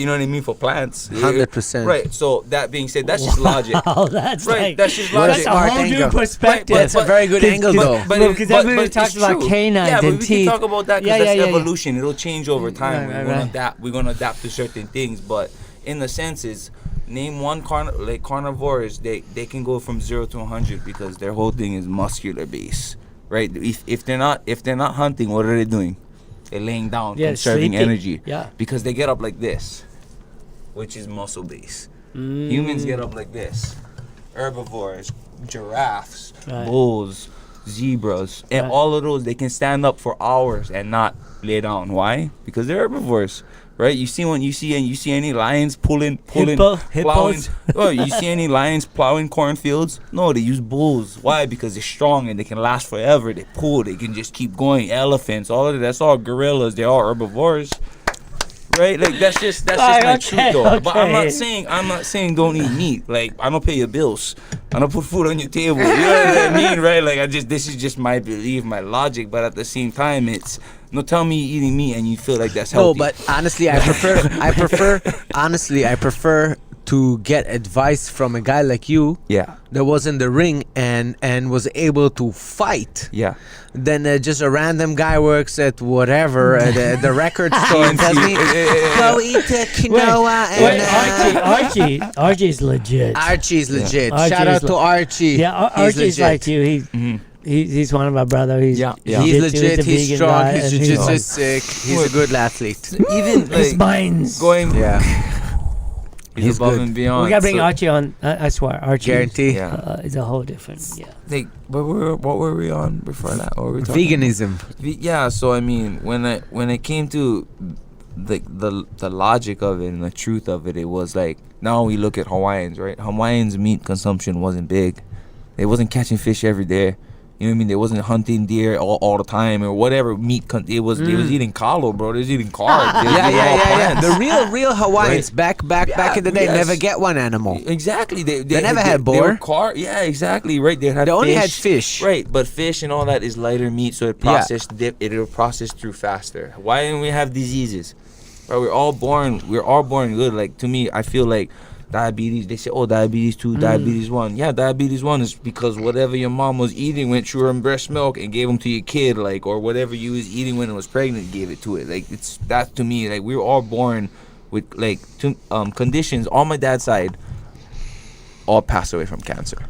know what I mean, for plants. 100%. Right. So that being said, that's just logic. Oh, that's right. like, That's just logic. That's a whole new perspective. That's a very good angle, though. Because everybody talks about canines and teeth. We can talk about that because that's evolution. It'll change over time. We're gonna adapt to certain things, but in the sense is, name one carnivores. They can go from 0 to 100 because their whole thing is muscular base, right? If they're not hunting, what are they doing? They're laying down, conserving sleeping. energy. Yeah. Because they get up like this, which is muscle base. Humans get up like this. Herbivores, giraffes, bulls, zebras, and all of those, they can stand up for hours and not lay down. Why? Because they're herbivores. Right, you see any lions plowing? Hippos? Oh, you see any lions plowing cornfields? No, they use bulls. Why? Because they're strong and they can last forever. They pull, they can just keep going. Elephants, all of that's all gorillas. They're all herbivores, right? Like that's just my truth though. But I'm not saying don't eat meat. Like I don't pay your bills. I don't put food on your table. You know what I mean, right? Like this is just my belief, my logic. But at the same time, it's no tell me you're eating meat and you feel like that's healthy. No, but honestly, I prefer to get advice from a guy like you that was in the ring and was able to fight than just a random guy works at whatever the record store and tells me go eat quinoa Archie's legit. Archie's legit. Yeah. Shout out to Archie. Yeah, Archie's like you. He's one of my brother. He's legit. He's strong. He's He's jiu-jitsu sick. He's a good athlete. Even his mind's going. Yeah. He's above and beyond. We gotta bring Archie on. I swear, Archie. Guarantee. Is a whole different. Yeah. Like, what were we on before that? What were we talking Veganism. Yeah. So I mean, when it came to the logic of it and the truth of it, it was like now we look at Hawaiians, right? Hawaiians' meat consumption wasn't big. They wasn't catching fish every day. You know what I mean? They wasn't hunting deer all the time or whatever meat. They was eating kalo, bro. They was eating carbs. Yeah. The real Hawaiians back in the day never get one animal. Exactly. They never had boar. Yeah, exactly. Right. They only had fish. Right, but fish and all that is lighter meat, so it'll process through faster. Why didn't we have diseases? Right, we're all born good. Like to me, I feel like diabetes, they say, diabetes 2, diabetes 1. Yeah, diabetes 1 is because whatever your mom was eating went through her breast milk and gave them to your kid, like, or whatever you was eating when it was pregnant gave it to it. Like, it's that to me, like, we were all born with, like, conditions on my dad's side, all passed away from cancer,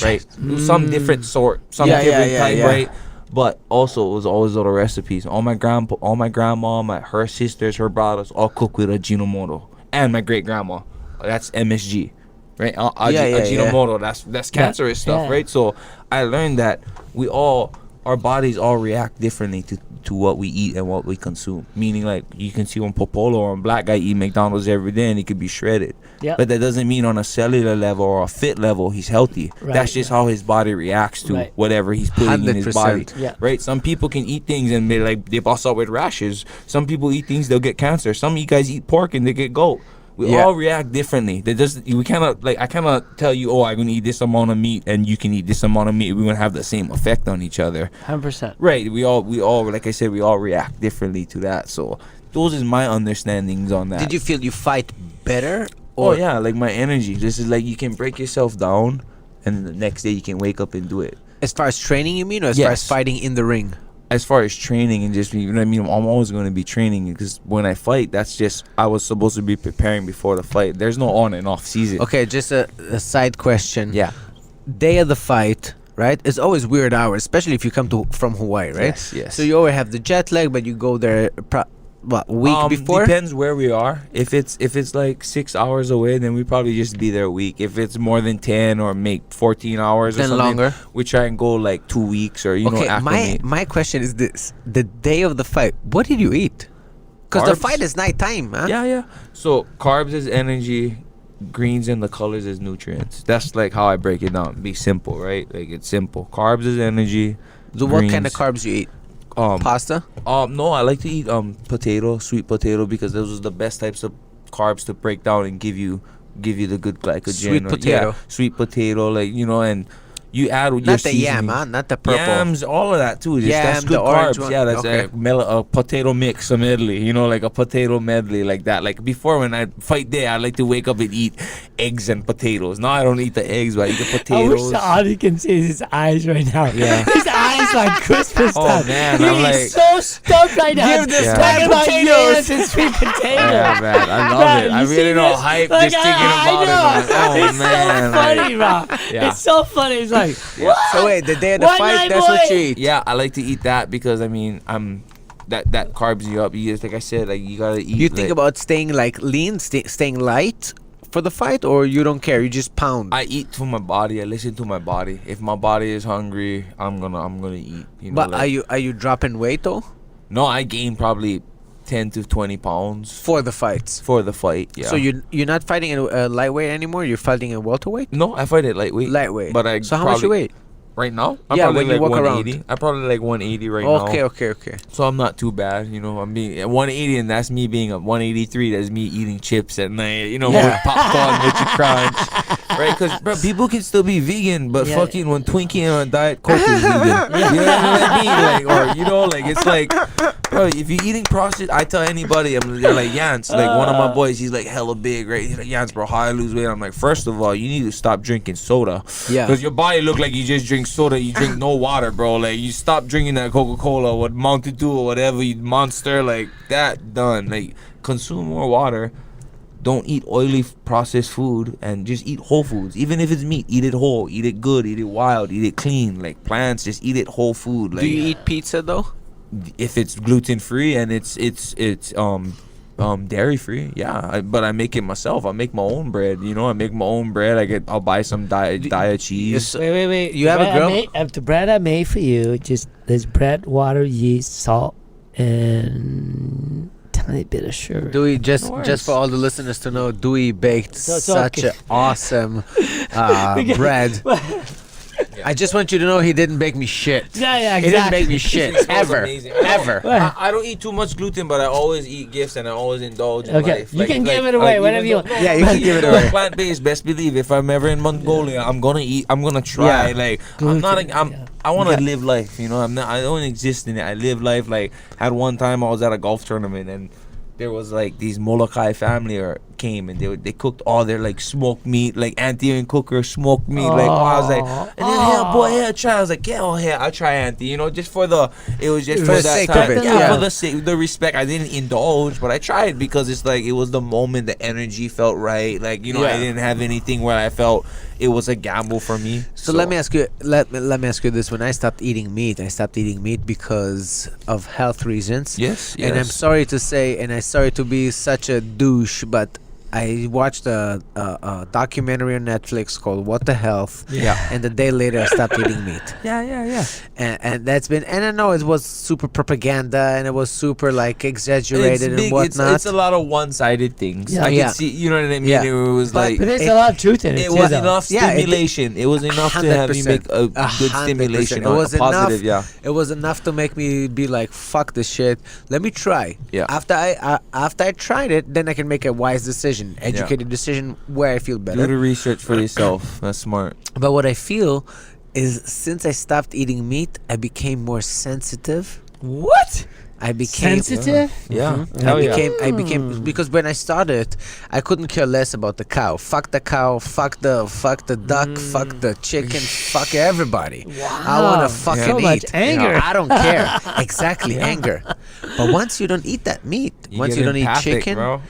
right? Some different sort, some different type, right? But also, it was always little recipes. All my grandma, her sisters, her brothers, all cook with Ajinomoto. And my great-grandma. That's MSG, right? Ajinomoto, that's cancerous stuff, right? So I learned that our bodies all react differently to what we eat and what we consume. Meaning, like, you can see one Popolo or a black guy eat McDonald's every day and he could be shredded. But that doesn't mean on a cellular level or a fit level he's healthy. That's just how his body reacts to whatever he's putting in his body, right? Some people can eat things and they bust out with rashes. Some people eat things, they'll get cancer. Some of you guys eat pork and they get gout. We all react differently. We cannot, like, I cannot tell you, I'm gonna eat this amount of meat and you can eat this amount of meat. We're gonna have the same effect on each other. 100%. Right. We all, like I said, we all react differently to that. So those is my understandings on that. Did you feel you fight better? Like my energy. This is like you can break yourself down, and the next day you can wake up and do it. As far as training, you mean, or as far as fighting in the ring? As far as training and just, you know what I mean, I'm always going to be training because when I fight, that's just, I was supposed to be preparing before the fight. There's no on and off season. Okay, just a side question. Yeah. Day of the fight, right? It's always weird hours, especially if you come from Hawaii, right? Yes. So you always have the jet lag, but you go there a week before? Depends where we are. If it's like 6 hours away, then we probably just be there a week. If it's more than 10 or make 14 hours or then something, longer, we try and go like 2 weeks or acclimate. My question is this: the day of the fight, what did you eat? Because the fight is nighttime, huh? Yeah. So carbs is energy, greens and the colors is nutrients. That's like how I break it down. Be simple, right? Like it's simple. Carbs is energy. So what kind of carbs you eat? Pasta? No, I like to eat sweet potato, because those are the best types of carbs to break down and give you the good glycogen. Sweet potato. Sweet potato, like, you know, and you add your not the yam, huh? Not the purple. Yams, all of that too. That's good the orange carbs. one. Yeah, that's a potato mix, a medley. You know, like a potato medley like that. Like before, when I fight day, I like to wake up and eat eggs and potatoes. Now I don't eat the eggs, but I eat the potatoes. I wish the audience can see his eyes right now. Yeah. His eyes like Christmas time. Oh man, He's I'm like so stoked right now. Give this talking about yams and sweet potatoes. Yeah, man, I love it. I really know hype just thinking about it. Man. Oh it's man, so funny, bro. Yeah. It's so funny. It's like, what? So wait, the day of the One fight, night, that's boy. what you eat. Yeah, I like to eat that because I mean, that carbs you up. You just, like I said, like you gotta eat. You think about staying like lean, staying light for the fight, or you don't care? You just pound. I eat to my body. I listen to my body. If my body is hungry, I'm gonna eat. You know, but like, are you dropping weight though? No, I gain probably 10 to 20 pounds For the fights. for the fight. Yeah. So you're not fighting a lightweight anymore. You're fighting a welterweight. No, I fight at lightweight. Lightweight. But So how much you weigh? right now. I'm Yeah, probably when you like walk 180. around. I'm probably like 180 right now. Okay. So I'm not too bad, you know. I'm being at 180, and that's me being at 183. That's me eating chips at night, you know, with popcorn, with your crunch, right? Because bro, people can still be vegan, but fucking when Twinkie and on Diet Coke is vegan, you know what I mean? Like, or you know, like it's like, bro, if you're eating processed, I tell anybody, they're like Yance, like one of my boys, he's like hella big, right? He's like, Yance, bro, how I lose weight? I'm like, first of all, you need to stop drinking soda, because your body look like you just drink soda, you drink no water, bro. Like you stop drinking that Coca-Cola, what Mountain Dew or whatever, you Monster, like that, done. Like consume more water. Don't eat oily processed food, and just eat whole foods. Even if it's meat, eat it whole, eat it good, eat it wild, eat it clean. Like plants, just eat it whole food. Like, Do you eat pizza though? if it's gluten free and it's dairy free, but I make it myself. I make my own bread, you know. I make my own bread. I'll buy some diet cheese. Wait. You have a grill? The bread I made for you, just there's bread, water, yeast, salt, and tiny bit of sugar. Dewey, just for all the listeners to know, Dewey baked such an awesome bread. I just want you to know he didn't bake me shit. Yeah, He didn't bake me shit. It smells Ever. amazing. Ever. I don't eat too much gluten, but I always eat gifts and I always indulge in Okay, life. you can give it away, whatever you want. Yeah, you can give it away. Plant-based, best believe. If I'm ever in Mongolia, I'm gonna eat. I'm gonna try. Yeah. Like I want to live life. You know, I don't exist in it. I live life. Like at one time, I was at a golf tournament and there was like these Molokai family came and they cooked all their like smoked meat, like auntie and cooker smoked meat. Like I was like, and then try. I was like, I'll try auntie. You know, just for the it was just For for the that sake time. of it, Yeah, yeah. for the sake, the respect. I didn't indulge, but I tried because it's like it was the moment. The energy felt right. Like you know, I didn't have anything where I felt it was a gamble for me. So let me ask you. Let me ask you this: when I stopped eating meat because of health reasons. Yes. And I'm sorry to say, and I'm sorry to be such a douche, but I watched a documentary on Netflix called "What the Health." Yeah. And the day later, I stopped eating meat. Yeah. And that's been, and I know it was super propaganda and it was super like exaggerated and It's whatnot. It's a lot of one-sided things. Yeah. I Yeah. can see, you know what I mean? Yeah. It was But- like But there's a lot of truth in it. it too, was though. enough Yeah, stimulation. It was enough to have you make a good 100%. stimulation. It was a positive, enough. It was enough to make me be like, "Fuck this shit. Let me try." Yeah. After I tried it, then I can make a wise decision, educated decision where I feel Do better. the research for yourself. That's smart. But what I feel is, since I stopped eating meat, I became more sensitive. What? I became Sensitive? Yeah. I became because when I started, I couldn't care less about the cow. Fuck the cow. Fuck the duck. Fuck the chicken. Fuck everybody. I want to fucking So much eat. anger. I don't care. Exactly, anger. But once you don't eat that meat, once you don't eat chicken, bro.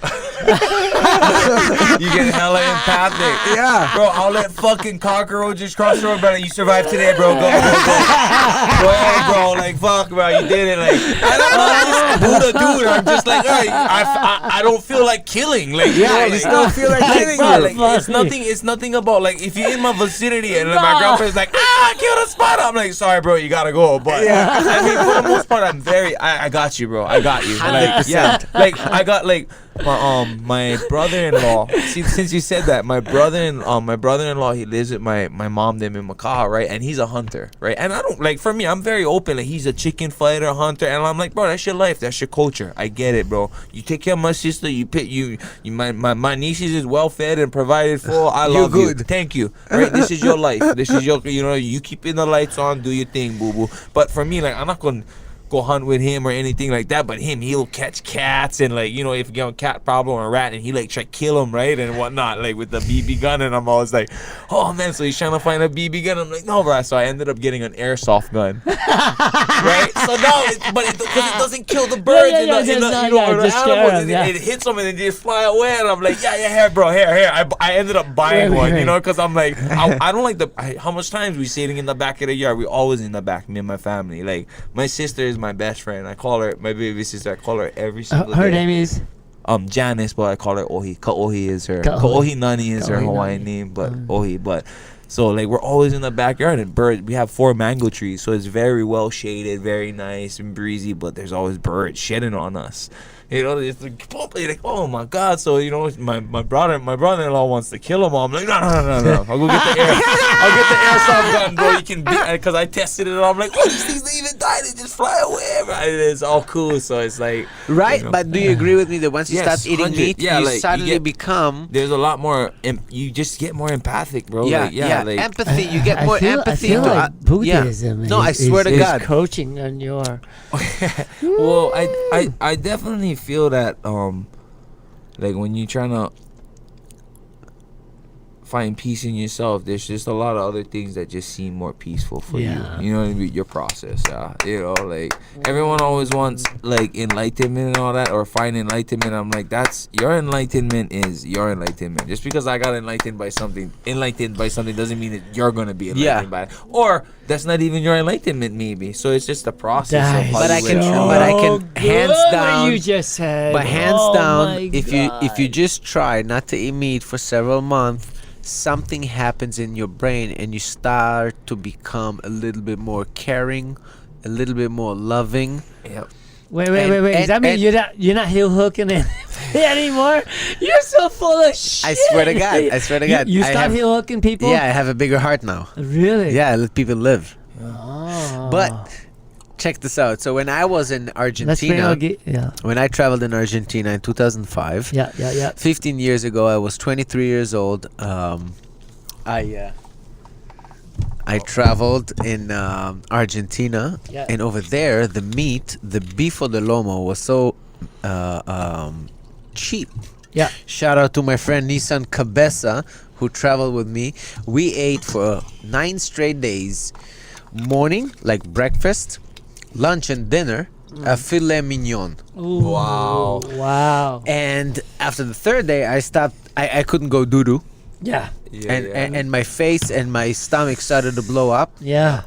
You get hella empathic. Yeah. Bro, I'll let fucking cockroaches cross the road, brother. You survived today, bro. Go. Go ahead, bro. Like, fuck, bro. You did it. Like, I don't know. Just Buddha, dude. I'm just like, hey, I don't feel like killing. Like, you know, you like, still feel like killing. bro, you. like, it's nothing about, like, if you're in my vicinity and like, my girlfriend's like, I killed a spider. I'm like, sorry, bro, you gotta go. But, I mean, for the most part, I'm I got you, bro. I got you. Like, 100%. yeah. Like, I got, like, my brother-in-law. See, since you said that, my brother-in-law, he lives with my mom, them in Makaha, right? And he's a hunter, right? And I don't like, for me, I'm very open. Like, he's a chicken fighter, hunter, and I'm like, bro, that's your life, that's your culture. I get it, bro. You take care of my sister. My nieces is well fed and provided for. I love you. good. Thank you. Right? This is your life. This is your, you know, you keeping the lights on, do your thing, boo boo. But for me, like, I'm not gonna go hunt with him or anything like that, but he'll catch cats, and like, you know, if you get a cat problem or a rat, and he like try to kill him, right, and whatnot, like with the BB gun. And I'm always like, oh man, so he's trying to find a BB gun. I'm like, no, bro. So I ended up getting an airsoft gun. Right? So no, because it doesn't kill the birds or the animals. It hits them and they just fly away, and I'm like, here, bro, here. I ended up buying one, you know, because I'm like, I don't like how much times we sitting in the back of the yard. We always in the back, me and my family. Like, my sister is my best friend. I call her my baby sister. I call her every single day. Her name is? Janice, but I call her Ohi. Ka'ohi is her. Ka'ohi Nani is her Hawaiian name, but Ohi. But so like, we're always in the backyard, and birds. We have 4 mango trees, so it's very well shaded, very nice and breezy. But there's always birds shedding on us. You know, it's like, oh my God. So, you know, my brother-in-law wants to kill him all. I'm like, no. I'll go get the airsoft gun, bro. You can because I tested it and I'm like, oh, these things don't even die. They just fly away. Right? It's all cool. So it's like. Right, you know. but do you agree with me that once you Yes, start eating 100. meat, Yeah, you like, suddenly become... There's a lot more, you just get more empathic, bro. Like, like, empathy. You get more empathy. I feel like Buddhism No, I swear to is God. coaching on your... well, I definitely feel that, like when you're trying to find peace in yourself, there's just a lot of other things that just seem more peaceful for you. You know what I mean? Your process, you know, like everyone always wants like enlightenment and all that, or find enlightenment. I'm like, that's your enlightenment is your enlightenment. Just because I got enlightened by something doesn't mean that you're gonna be enlightened by it. Or that's not even your enlightenment, maybe. So it's just the process. Of how but I you can, went through but I it. can hands down. You just said. But hands Oh down, my if you God. just try not to eat meat for several months, something happens in your brain and you start to become a little bit more caring, a little bit more loving. Yep. Wait. Does that mean you're not heel hooking it anymore? You're so full of shit. I swear to God. You I stop have- heel hooking people? Yeah, I have a bigger heart now. Really? Yeah, I let people live. Oh. But check this out. So when I was in Argentina, yeah. when I traveled in Argentina in 2005, Yeah. 15 years ago, I was 23 years old. I traveled in Argentina, Yeah. and over there, the beefo de lomo was so cheap. Yeah. Shout out to my friend Nissan Cabeza, who traveled with me. We ate for 9 straight days. Morning, like breakfast, lunch and dinner, a filet mignon. Ooh, Wow. And after the third day, I stopped. I couldn't go doo-doo. Yeah. And my face and my stomach started to blow up. Yeah.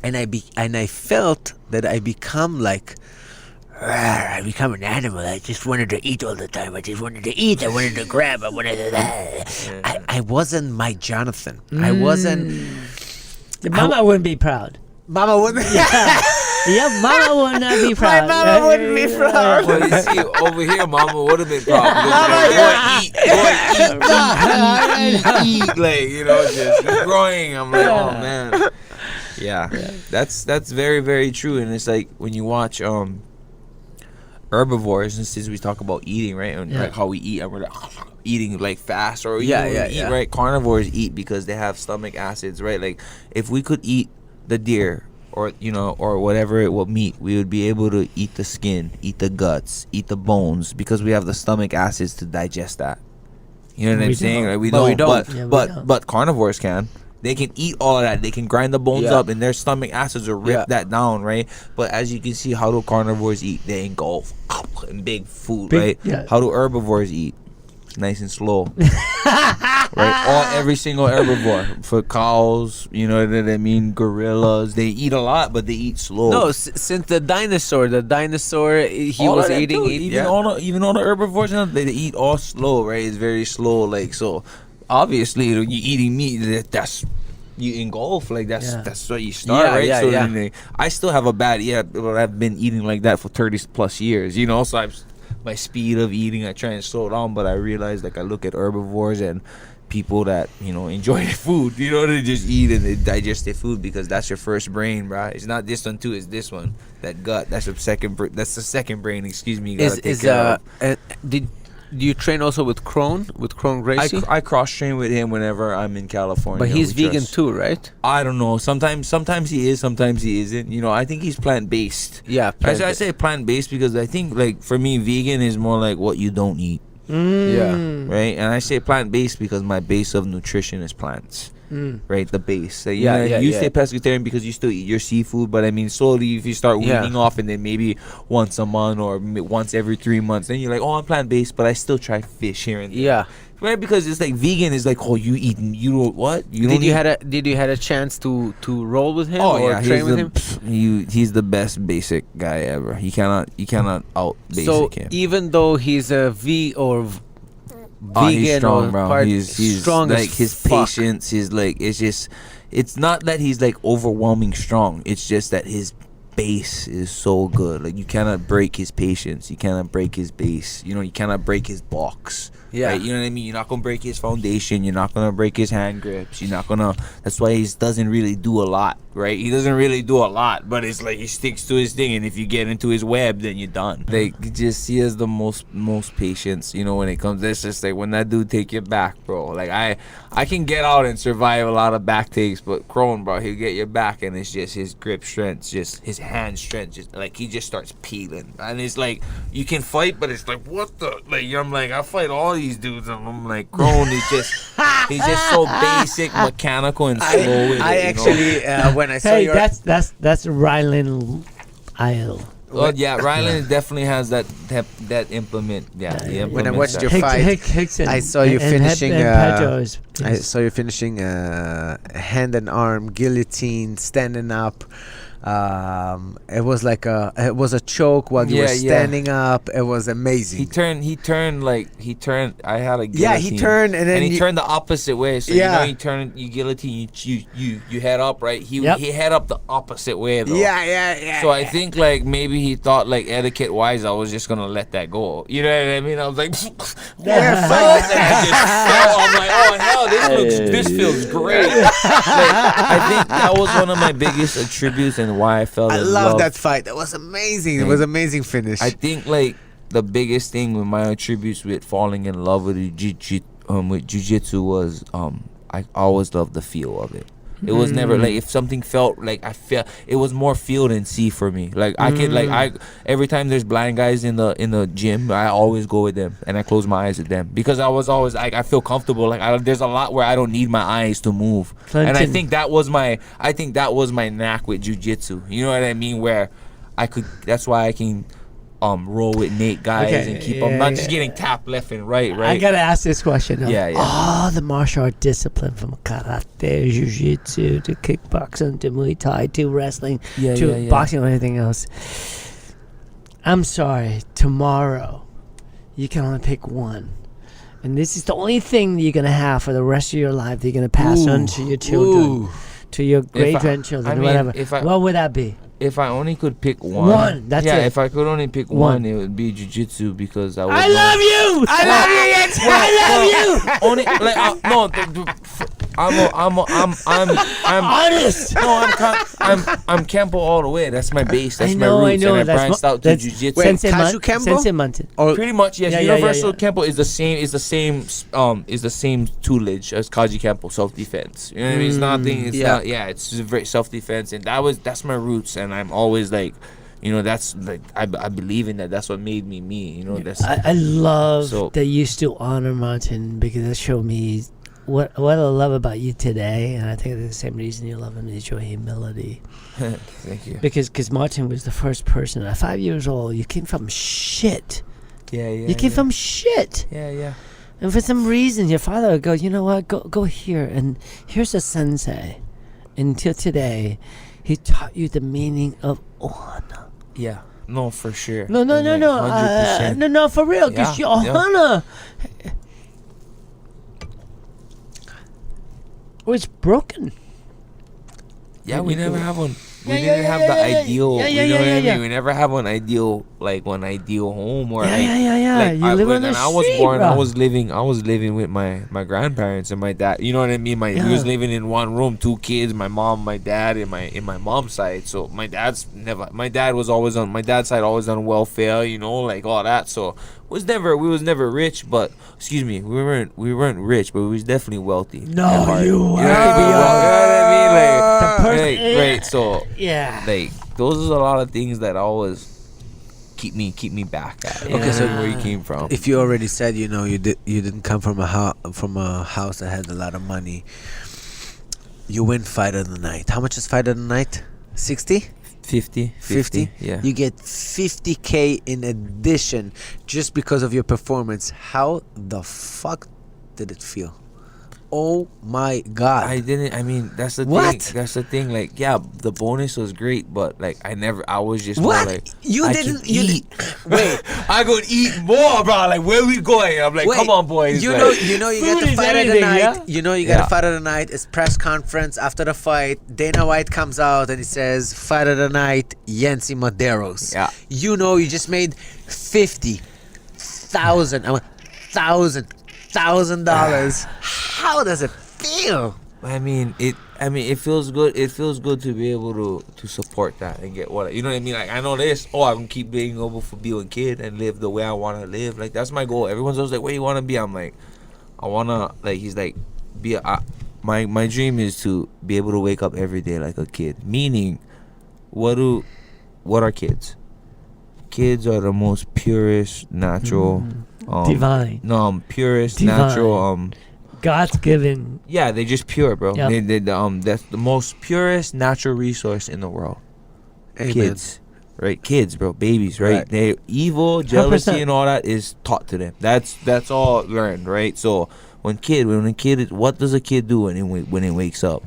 And I felt that I become like... I become an animal. I just wanted to eat all the time. I just wanted to eat. I wanted to grab. I wanted to... I wasn't my Jonathan. I wasn't... Your mama wouldn't be proud. Mama wouldn't... Yeah, mama would not be proud. My mama wouldn't be proud. Well, you see, over here, Mama would have been proud. Eat, like, you know, just growing. I'm like, oh man, yeah. That's very, very true. And it's like when you watch herbivores, and since we talk about eating, right, and like how we eat, and we're like eating like fast, or eat, right. Carnivores eat because they have stomach acids, right? Like if we could eat the deer, or you know, or whatever it will meat, we would be able to eat the skin, eat the guts, eat the bones, because we have the stomach acids to digest that. You know what I'm saying? Like we don't. But carnivores can. They can eat all of that. They can grind the bones up, and their stomach acids will rip that down, right? But as you can see, how do carnivores eat? They engulf in big food, right? Yeah. How do herbivores eat? Nice and slow. Right? Every single herbivore. For cows, you know what I mean? Gorillas, they eat a lot, but they eat slow. No, since the dinosaur, he All was of that eating. too. Even all the herbivores, they eat all slow, right? It's very slow, like so. Obviously, when you're eating meat, that's you engulf, like that's what you start, right? So I still have a bad but I've been eating like that for 30 plus years, you know. So my speed of eating, I try and slow down, but I realize, like, I look at herbivores and people that, you know, enjoy their food, you know, they just eat and they digest their food, because that's your first brain, bro. It's not this one too, it's this one, that gut. That's the second brain, excuse me. You gotta take care of. Do you train also with Crone Gracie? I cross train with him whenever I'm in California. But he's vegan too, right? I don't know. Sometimes he is, sometimes he isn't. You know, I think he's plant based. Yeah, I say plant based because I think, like, for me, vegan is more like what you don't eat. Yeah. Right? And I say plant based because my base of nutrition is plants. Right, the base. So, you stay pescatarian because you still eat your seafood, but I mean, slowly, if you start weaning off, and then maybe once a month or once every 3 months, then you're like, oh, I'm plant based, but I still try fish here and there. Yeah. Right, because it's like vegan is like, oh, you eat, you don't what? Did you had a chance to roll with him or train with him? He's the best basic guy ever. You cannot out basic him. Even though he's a vegan, he's strong, bro. He's strong, like as his fuck. patience, his like, it's not that he's like overwhelming strong. It's just that his base is so good. Like, you cannot break his patience. You cannot break his base. You know, you cannot break his box. Yeah. Right? You know what I mean? You're not gonna break his foundation. You're not gonna break his hand grips. You're not gonna. That's why he doesn't really do a lot, right? He doesn't really do a lot, but it's like he sticks to his thing. And if you get into his web, then you're done. Like, just he has the most patience. You know, when it comes, it's just like when that dude take your back, bro. Like I can get out and survive a lot of back takes, but Crone, bro, he'll get your back, and it's just his grip strength, just his hand strength, just like he just starts peeling, and it's like you can fight, but it's like what the like. I'm like I fight all these dudes, and I'm like Crone, he's just so basic, mechanical, and slow with I it. actually when I saw Hey, your that's Ryland Isle. Well, yeah, Ryland definitely has that implement. Yeah, the when I implement watched that- your fight, Hickson I saw you and finishing. Pedro's. I saw you finishing hand and arm guillotine, standing up. It was like it was a choke while you were standing up. It was amazing. He turned. I had a guillotine. Yeah, he turned and then he turned the opposite way. So you know, you turn, you guillotine, you head up, right? He head up the opposite way though. Yeah. So I think like maybe he thought like etiquette wise, I was just gonna let that go. You know what I mean? I was like, yeah, fuck this, and I just fell. I'm like, oh hell, this feels great. Like, I think that was one of my biggest attributes and why I felt. I love that fight. That was amazing. It was amazing finish. I think like the biggest thing with my attributes with falling in love with jiu-jitsu was I always loved the feel of it. It was never like if something felt like I felt it was more feel than see for me. Like I could like every time there's blind guys in the gym, I always go with them and I close my eyes with them because I was always like I feel comfortable. Like there's a lot where I don't need my eyes to move, and I think that was my knack with jiu-jitsu. You know what I mean? Where I could. That's why I can roll with Nate guys and keep them not just getting tapped left and right. I gotta ask this question. Yeah. All the martial art discipline from karate, jiu-jitsu to kickboxing to Muay Thai to wrestling to boxing or anything else. I'm sorry. Tomorrow, you can only pick one. And this is the only thing that you're gonna have for the rest of your life that you're gonna pass on to your children, to your great grandchildren, whatever. What would that be? If I only could pick one, that's it. If I could only pick one, it would be jiu-jitsu because I love you. I love you, Yancey. I love you. Only like I'm honest. No, I'm Kempo all the way. That's my base. That's my roots. I know. And I branched out to jiu-jitsu. Sensei Munton. Pretty much, yes. Universal Kempo is the same toolage as Kaji Kempo, self-defense. You know what I mean? It's nothing. It's not. Yeah, it's just very self-defense, and that's my roots. And I'm always like, you know, that's like I believe in that. That's what made me me. You know, that's. I love that you still honor Martin because that showed me what I love about you today, and I think the same reason you love him is your humility. Thank you. Because Martin was the first person at 5 years old. You came from shit. Yeah. You came from shit. Yeah. And for some reason, your father would go, you know what? Go here, and here's a sensei. Until today, he taught you the meaning of ohana. Yeah. No, for sure. No. 100%. No, for real. Because ohana was broken. Yeah, we never have one. We didn't have the ideal. You know what I mean? We never have an ideal, like one ideal home or like. Like you live on the street. When I was born, bro. I was living with my grandparents and my dad. You know what I mean? He was living in one room, 2 kids, my mom, my dad, and my mom's side. So my dad was always on my dad's side, always on welfare. You know, like all that. So we was never rich, but excuse me, we weren't rich, but we was definitely wealthy. No, you were. You know what I mean? Like, right. So yeah, like those are a lot of things that always keep me back at. Okay, so where you came from. If you already said you didn't come from a house that had a lot of money, you win fight of the night. How much is fight of the night? 60? 50? Yeah. You get 50K in addition just because of your performance. How the fuck did it feel? Oh my God. I didn't. I mean, that's the What? thing. That's the thing. Like, yeah, the bonus was great, but like, I was just What? more like, You I didn't- could you eat. Wait. I could eat more, bro. Like, where we going? I'm like, Wait, come on, boys. You like, know, you get Food the is fight of the everything, night. yeah? You know, you get Yeah. a fight of the night. It's press conference after the fight. Dana White comes out and he says, "Fight of the night, Yancy Medeiros." Yeah. You know, you just made $50,000. How does it feel? I mean, it feels good. It feels good to be able to support that and get what you know what I mean. Like, I know this. Oh, I can keep being able to be a kid and live the way I want to live. Like, that's my goal. Everyone's always like, "Where you want to be?" I'm like, I wanna like. He's like, my dream is to be able to wake up every day like a kid. Meaning, what are kids? Kids are the most purest, natural, Divine. purest, Divine. natural, God's given. yeah, they're just pure, bro. Yep. That's the most purest natural resource in the world. Amen. Kids, right? Kids, bro. Babies, right? Right. They evil, jealousy, 100%. and all that is taught to them. That's all learned, right? So when a kid is, what does a kid do when it wakes up?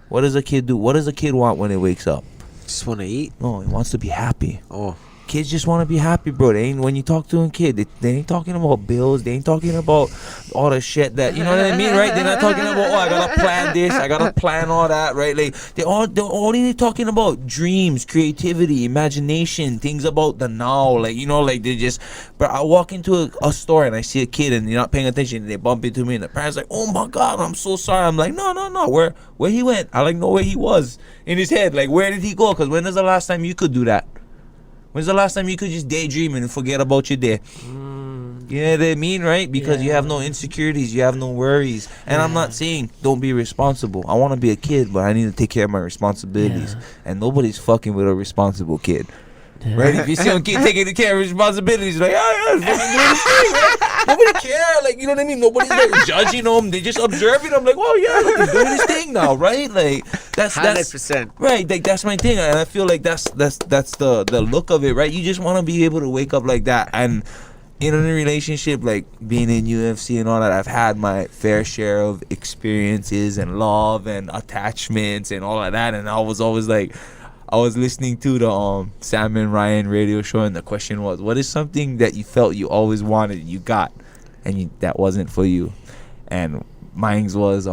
What does a kid do? What does a kid want when it wakes up? Just want to eat. No, he wants to be happy. Oh, Kids just want to be happy, bro. They ain't, when you talk to a kid, they ain't talking about bills. They ain't talking about all the shit that, you know what I mean, right? They're not talking about, oh, I gotta plan this, I gotta plan all that, right? Like, they're only talking about dreams, creativity, imagination, things about the now. Like, you know, like, they just, but I walk into a store and I see a kid and you're not paying attention and they bump into me and the parents like, oh my God, I'm so sorry. I'm like, no, where he went? I like know where he was in his head. Like, where did he go? Because when was the last time you could do that? When's the last time you could just daydream and forget about your day? You know what I mean, right? Because you have no insecurities, you have no worries. And I'm not saying don't be responsible. I want to be a kid, but I need to take care of my responsibilities. And nobody's fucking with a responsible kid. Right? If you see a kid taking care of responsibilities, like, yeah, fucking doing his thing, right? Nobody care, like, you know what I mean? Nobody's like judging them. They just observing them, like, oh yeah, look, he's doing his thing now, right? Like, that's 100%. right. Like, that's my thing, and I feel like that's the look of it, right? You just want to be able to wake up like that. And in a relationship, like being in UFC and all that, I've had my fair share of experiences and love and attachments and all of that, and I was always like, I was listening to the Sam and Ryan radio show, and the question was, what is something that you felt you always wanted, you got, and that wasn't for you? And mine was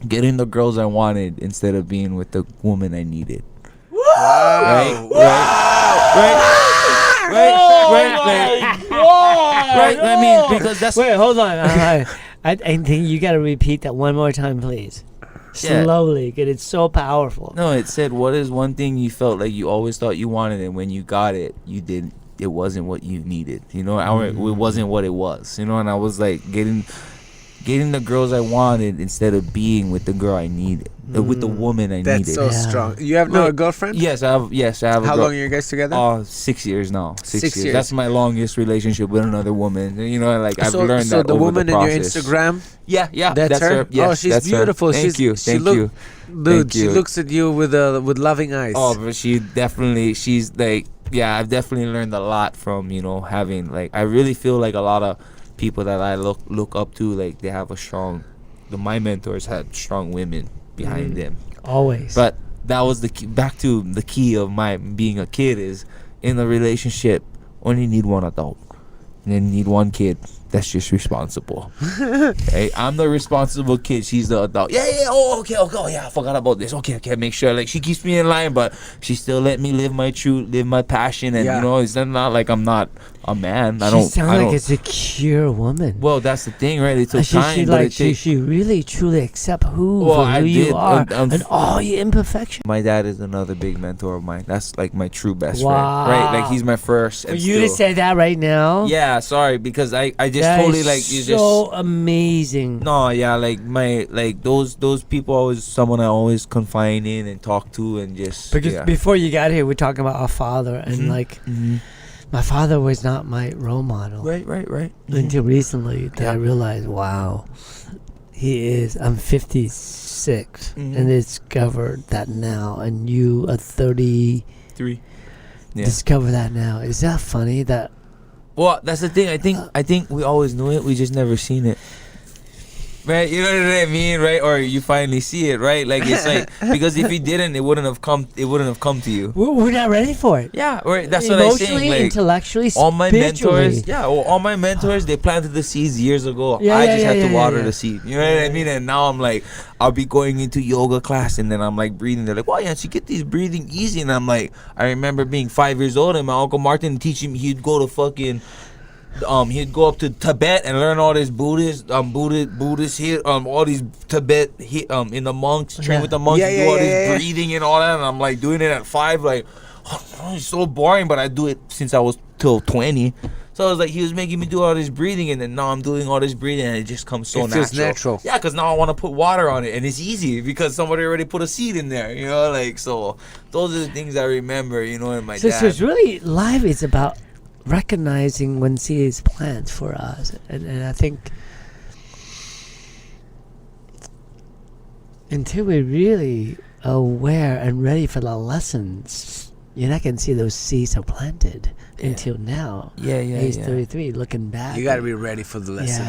getting the girls I wanted instead of being with the woman I needed. Right? I mean, because that's Wait, hold on. I think you got to repeat that one more time, please. Yeah. Slowly, because it's so powerful. no. It said, what is one thing you felt like you always thought you wanted, and when you got it, you didn't. It wasn't what you needed. You know, it wasn't what it was. You know, and I was like getting the girls I wanted instead of being with the girl I needed, with the woman I That's needed. so strong. You have now a girlfriend? Yes, I have. Yes, I have. How a girl. long are you guys together? 6 years now. 6 6 years. years. That's my longest relationship with another woman. You know, like I've learned so that the over woman the in your process. Instagram, Yeah, that's her? Yes, Oh, she's that's her. beautiful. Thank you. Thank you. Dude, Thank she you. looks at you with loving eyes. Oh, but she's like, yeah, I've definitely learned a lot from, you know, having, like, I really feel like a lot of people that I look up to, like, they have my mentors had strong women behind them. Always. But that was the key, back to the key of my being a kid is, in a relationship, only need one adult. And then you need one kid that's just responsible. Hey, I'm the responsible kid. She's the adult. Yeah. Oh, okay. Oh, yeah. I forgot about this. Okay. Make sure. Like, she keeps me in line, but she still let me live my truth, live my passion, and you know, it's not like I'm not a man. She sounds like a secure woman. Well, that's the thing, right? It took time, but she really truly accept who I you did, are and all your imperfections. My dad is another big mentor of mine. That's like my true best Wow. friend, right? Like, he's my first. For you to say that right now, yeah, sorry, because I just that totally is like you so just. amazing. No, yeah, like those people always someone I always confide in and talk to and just. Because before you got here, we're talking about our father, and my father was not my role model. Right. Until recently, that I realized, wow, he is. I'm 56, and discovered that now, and you are 33. Yeah. Discover that now. Is that funny? That Well, that's the thing. I think we always knew it. We just never seen it. right? You know what I mean, right? Or you finally see it, right? Like it's like because if you didn't, it wouldn't have come to you. We're not ready for it. Yeah, right. That's what I'm saying. Emotionally, Like, intellectually, all my spiritually. mentors, all my mentors, they planted the seeds years ago. Yeah, I yeah, just yeah, had to yeah, water yeah. the seed. You know what I mean? And now I'm like, I'll be going into yoga class, and then I'm like breathing. They're like, "Wow, Yancy, get these breathing easy." And I'm like, I remember being 5 years old, and my uncle Martin teaching me. He'd go to fucking. He'd go up to Tibet and learn all this Buddhist here, all these Tibet, in the monks, train with the monks, do all this breathing and all that, and I'm like doing it at 5, like, oh, it's so boring, but I do it since I was till 20. So I was like, he was making me do all this breathing, and then now I'm doing all this breathing, and it just comes so natural. It feels natural. Yeah, because now I want to put water on it, and it's easy because somebody already put a seed in there, you know, like, so those are the things I remember, you know, and my dad. So it's really, life is about recognizing when seed is planted for us, and I think until we're really aware and ready for the lessons, you're not going to see those seeds are planted until now. Age 33, looking back. You got to be ready for the lesson.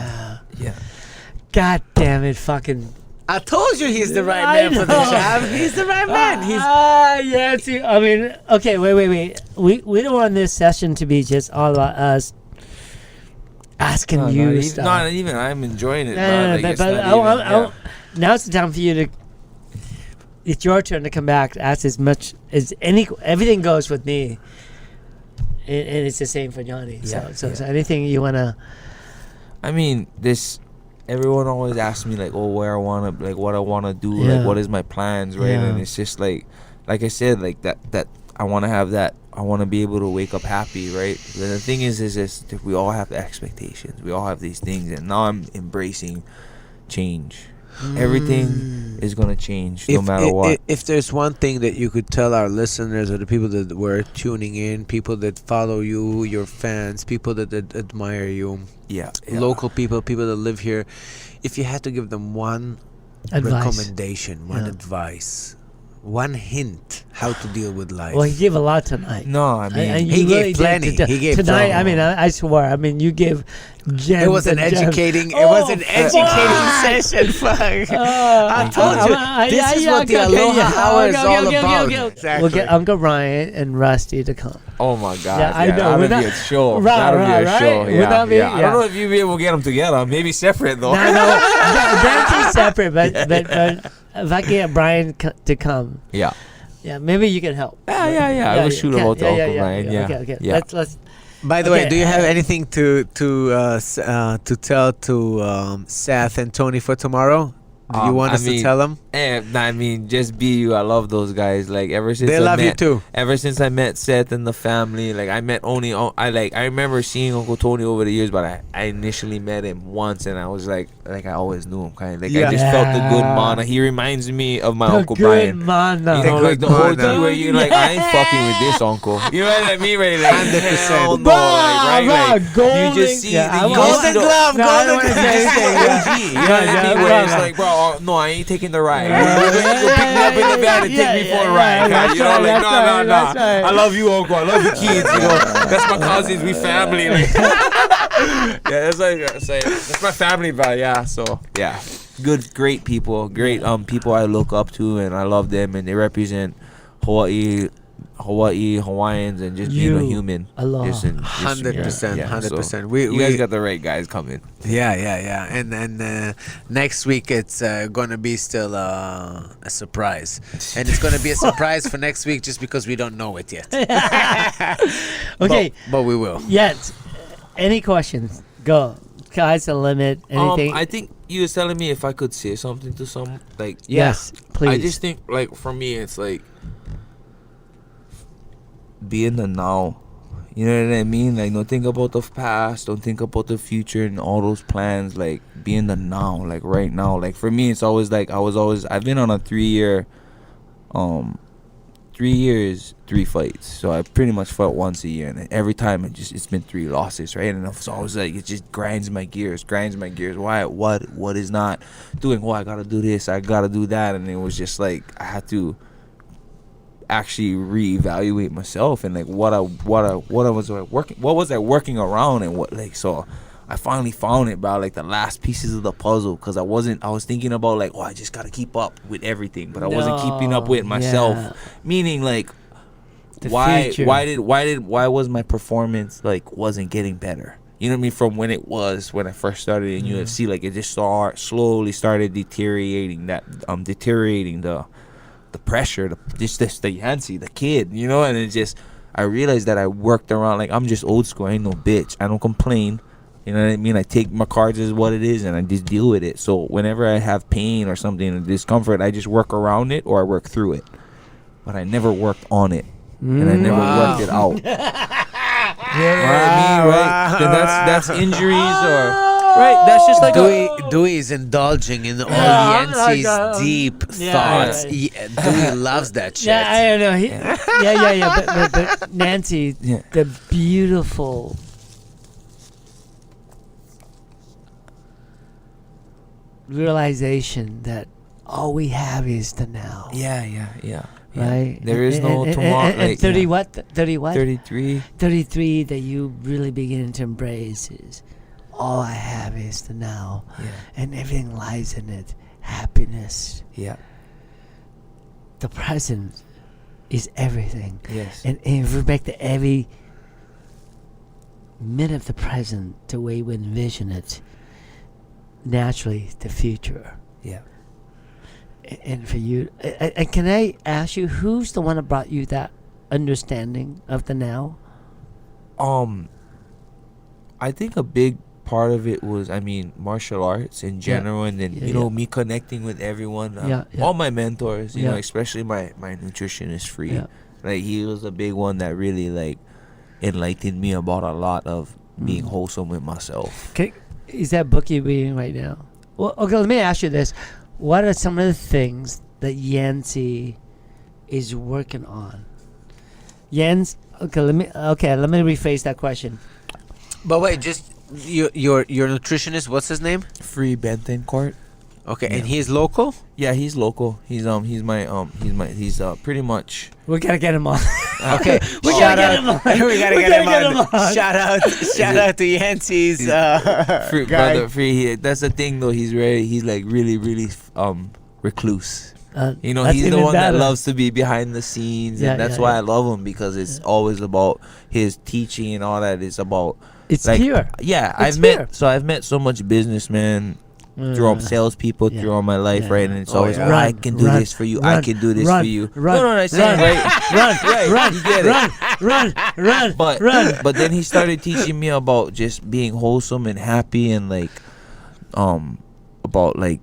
Yeah. God damn it, fucking. I told you he's the right man for the job. He's the right man. Yancy. I mean, okay, wait. We don't want this session to be just all about us asking you stuff. Not even. I'm enjoying it. Now's the time for you to. It's your turn to come back. Ask as much as everything goes with me, and it's the same for Johny. So anything you wanna. I mean, everyone always asks me like, where I wanna, like, what I wanna do, like, what is my plans, right? And it's just like I said, like that I wanna have that. I wanna be able to wake up happy, right? The thing is that we all have the expectations. We all have these things, and now I'm embracing change. Everything is gonna change no matter what. If there's one thing that you could tell our listeners or the people that were tuning in, people that follow you, your fans, people that admire you, local people that live here, if you had to give them one recommendation, one advice, one hint how to deal with life. Well, he gave a lot tonight. No, I mean, he gave plenty. He gave tonight. plenty. I mean, I swear. I mean, you give gems. It was an educating. It was an educating session. Fuck. I told you. This is what the Aloha Hour is all about. Exactly. We'll get Uncle Ryan and Rusty to come. Oh my God! Yeah, I know. That'll be a show. That'll be a show. Yeah. I don't know if you'll be able to get them together. Maybe separate though. No, definitely separate. But if I get Brian to come. Yeah, maybe you can help. Yeah. I will shoot about to Uncle Ryan. Okay. Yeah. Let's. By the way, do you have anything to tell to Seth and Tony for tomorrow? Do you want us to tell them? I mean, just be you. I love those guys. Like ever since they love you too. Ever since I met Seth and the family, like I met only. I remember seeing Uncle Tony over the years, but I initially met him once, and I was like I always knew him, kind of. Like I just felt the good mana. He reminds me of my Uncle Brian. Mana. You know, like the whole thing where you're like, I ain't fucking with this uncle. You know what I mean? Right? Like 100%. No, right? Like you just see the golden glove. You know what I mean? Where it's like, bro, no, I ain't taking the ride. You pick me up in the van and take me for a ride. You know, like, no. I love you, Uncle. I love the kids. You know, that's my cousins. We family. Like, that's my family, but great people, people I look up to, and I love them, and they represent Hawaii, Hawaiians, and just being a human. Aloha. 100%. So you guys got the right guys coming. Yeah. And next week it's gonna be still a surprise, and it's gonna be a surprise for next week just because we don't know it yet. Okay, but we will. Yes. Any questions? Go. Sky's the limit. Anything? I think you was telling me if I could say something to some, like, yes, please. I just think, like, for me, it's like be in the now. You know what I mean? Like, don't think about the past, don't think about the future and all those plans. Like, be in the now, like right now. Like, for me, it's always like I've been on a 3 year 3 years, 3 fights. So I pretty much fought once a year, and every time it's been 3 losses, right? And it's always like it just grinds my gears. Why? What is not doing? Well, I gotta do this, I gotta do that, and it was just like I had to actually reevaluate myself and like what was I working around, and what, like, so I finally found it, bro. Like the last pieces of the puzzle, because I was thinking about like, I just gotta keep up with everything, but I wasn't keeping up with myself. Yeah. Meaning like, The why future. why was my performance like wasn't getting better? You know what I mean? From when I first started in UFC, like it just slowly started deteriorating the pressure, the Yancy, the kid, you know, and it just, I realized that I worked around, like, I'm just old school. I ain't no bitch. I don't complain. You know what I mean? I take my cards as what it is and I just deal with it. So whenever I have pain or something or discomfort, I just work around it or I work through it. But I never worked on it. And I never worked it out. You know what I mean, right? Then that's injuries or... Right, that's just like Dewey is indulging in all Yeah, Yancy's deep thoughts. Yeah. Dewey loves that shit. Yeah, I don't know. But Nancy, the beautiful realization that all we have is the now. Yeah. Right? There is no tomorrow. And Like, 30 what? 30 what? 33. 33 that you really begin to embrace is all I have is the now. Yeah. And everything lies in it. Happiness. Yeah. The present is everything. Yes. And if we back to every minute of the present, the way we envision it, naturally the future. Yeah. And for you, and can I ask you, who's the one that brought you that understanding of the now? I think a big part of it was, martial arts in general, and then me connecting with everyone, all my mentors, you know, especially my nutritionist Free. Yeah. Like he was a big one that really like enlightened me about a lot of being wholesome with myself. Is that book you're reading right now? Well, okay, let me ask you this. What are some of the things that Yancy is working on? Okay, let me rephrase that question. But wait, just your nutritionist, what's his name? Free Bentoncourt. Okay, and he's local? Yeah, he's local. He's pretty much. We gotta get him on. Okay, we gotta get him on. We gotta get him on. Shout out to Yancy's Free, guy. brother Free. That's the thing though. He's really recluse. You know, he's the one that loves to be behind the scenes, and that's why I love him, because it's always about his teaching and all that. It's about pure. Yeah, I've met so much businessmen through salespeople throughout my life, right? And it's always, I can do this for you. I can do this for you. Run. But then he started teaching me about just being wholesome and happy, and like, about like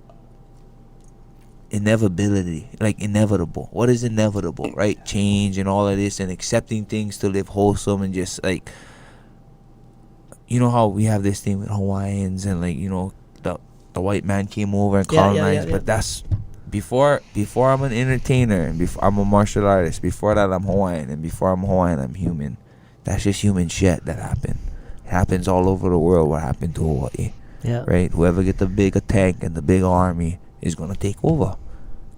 inevitability, like inevitable. What is inevitable, right? Change and all of this, and accepting things to live wholesome, and just like, you know how we have this thing with Hawaiians, and like, you know, the white man came over and colonized, but that's before I'm an entertainer, and before I'm a martial artist, before that I'm Hawaiian, and before I'm Hawaiian I'm human. That's just human shit that happened. It happens all over the world. What happened to Hawaii? Yeah. Right? Whoever get the bigger tank and the big army is gonna take over.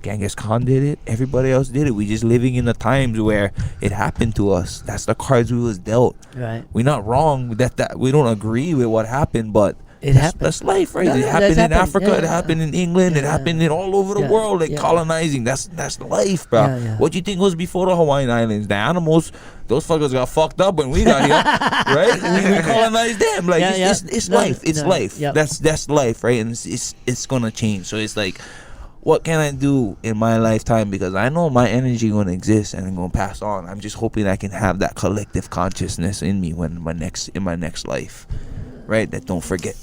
Genghis Khan did it. Everybody else did it. We just living in the times where it happened to us. That's the cards we was dealt. Right. We're not wrong that we don't agree with what happened, but that's life, right? It happened in Africa. It happened in England. It happened in all over the world, like colonizing. That's life, bro. What do you think was before the Hawaiian Islands? The animals, those fuckers got fucked up when we got here, right? We colonized them. Like it's life. It's life. That's life, right? And it's gonna change. So it's like, what can I do in my lifetime? Because I know my energy gonna exist and it's gonna pass on. I'm just hoping I can have that collective consciousness in me in my next life. Right? That don't forget.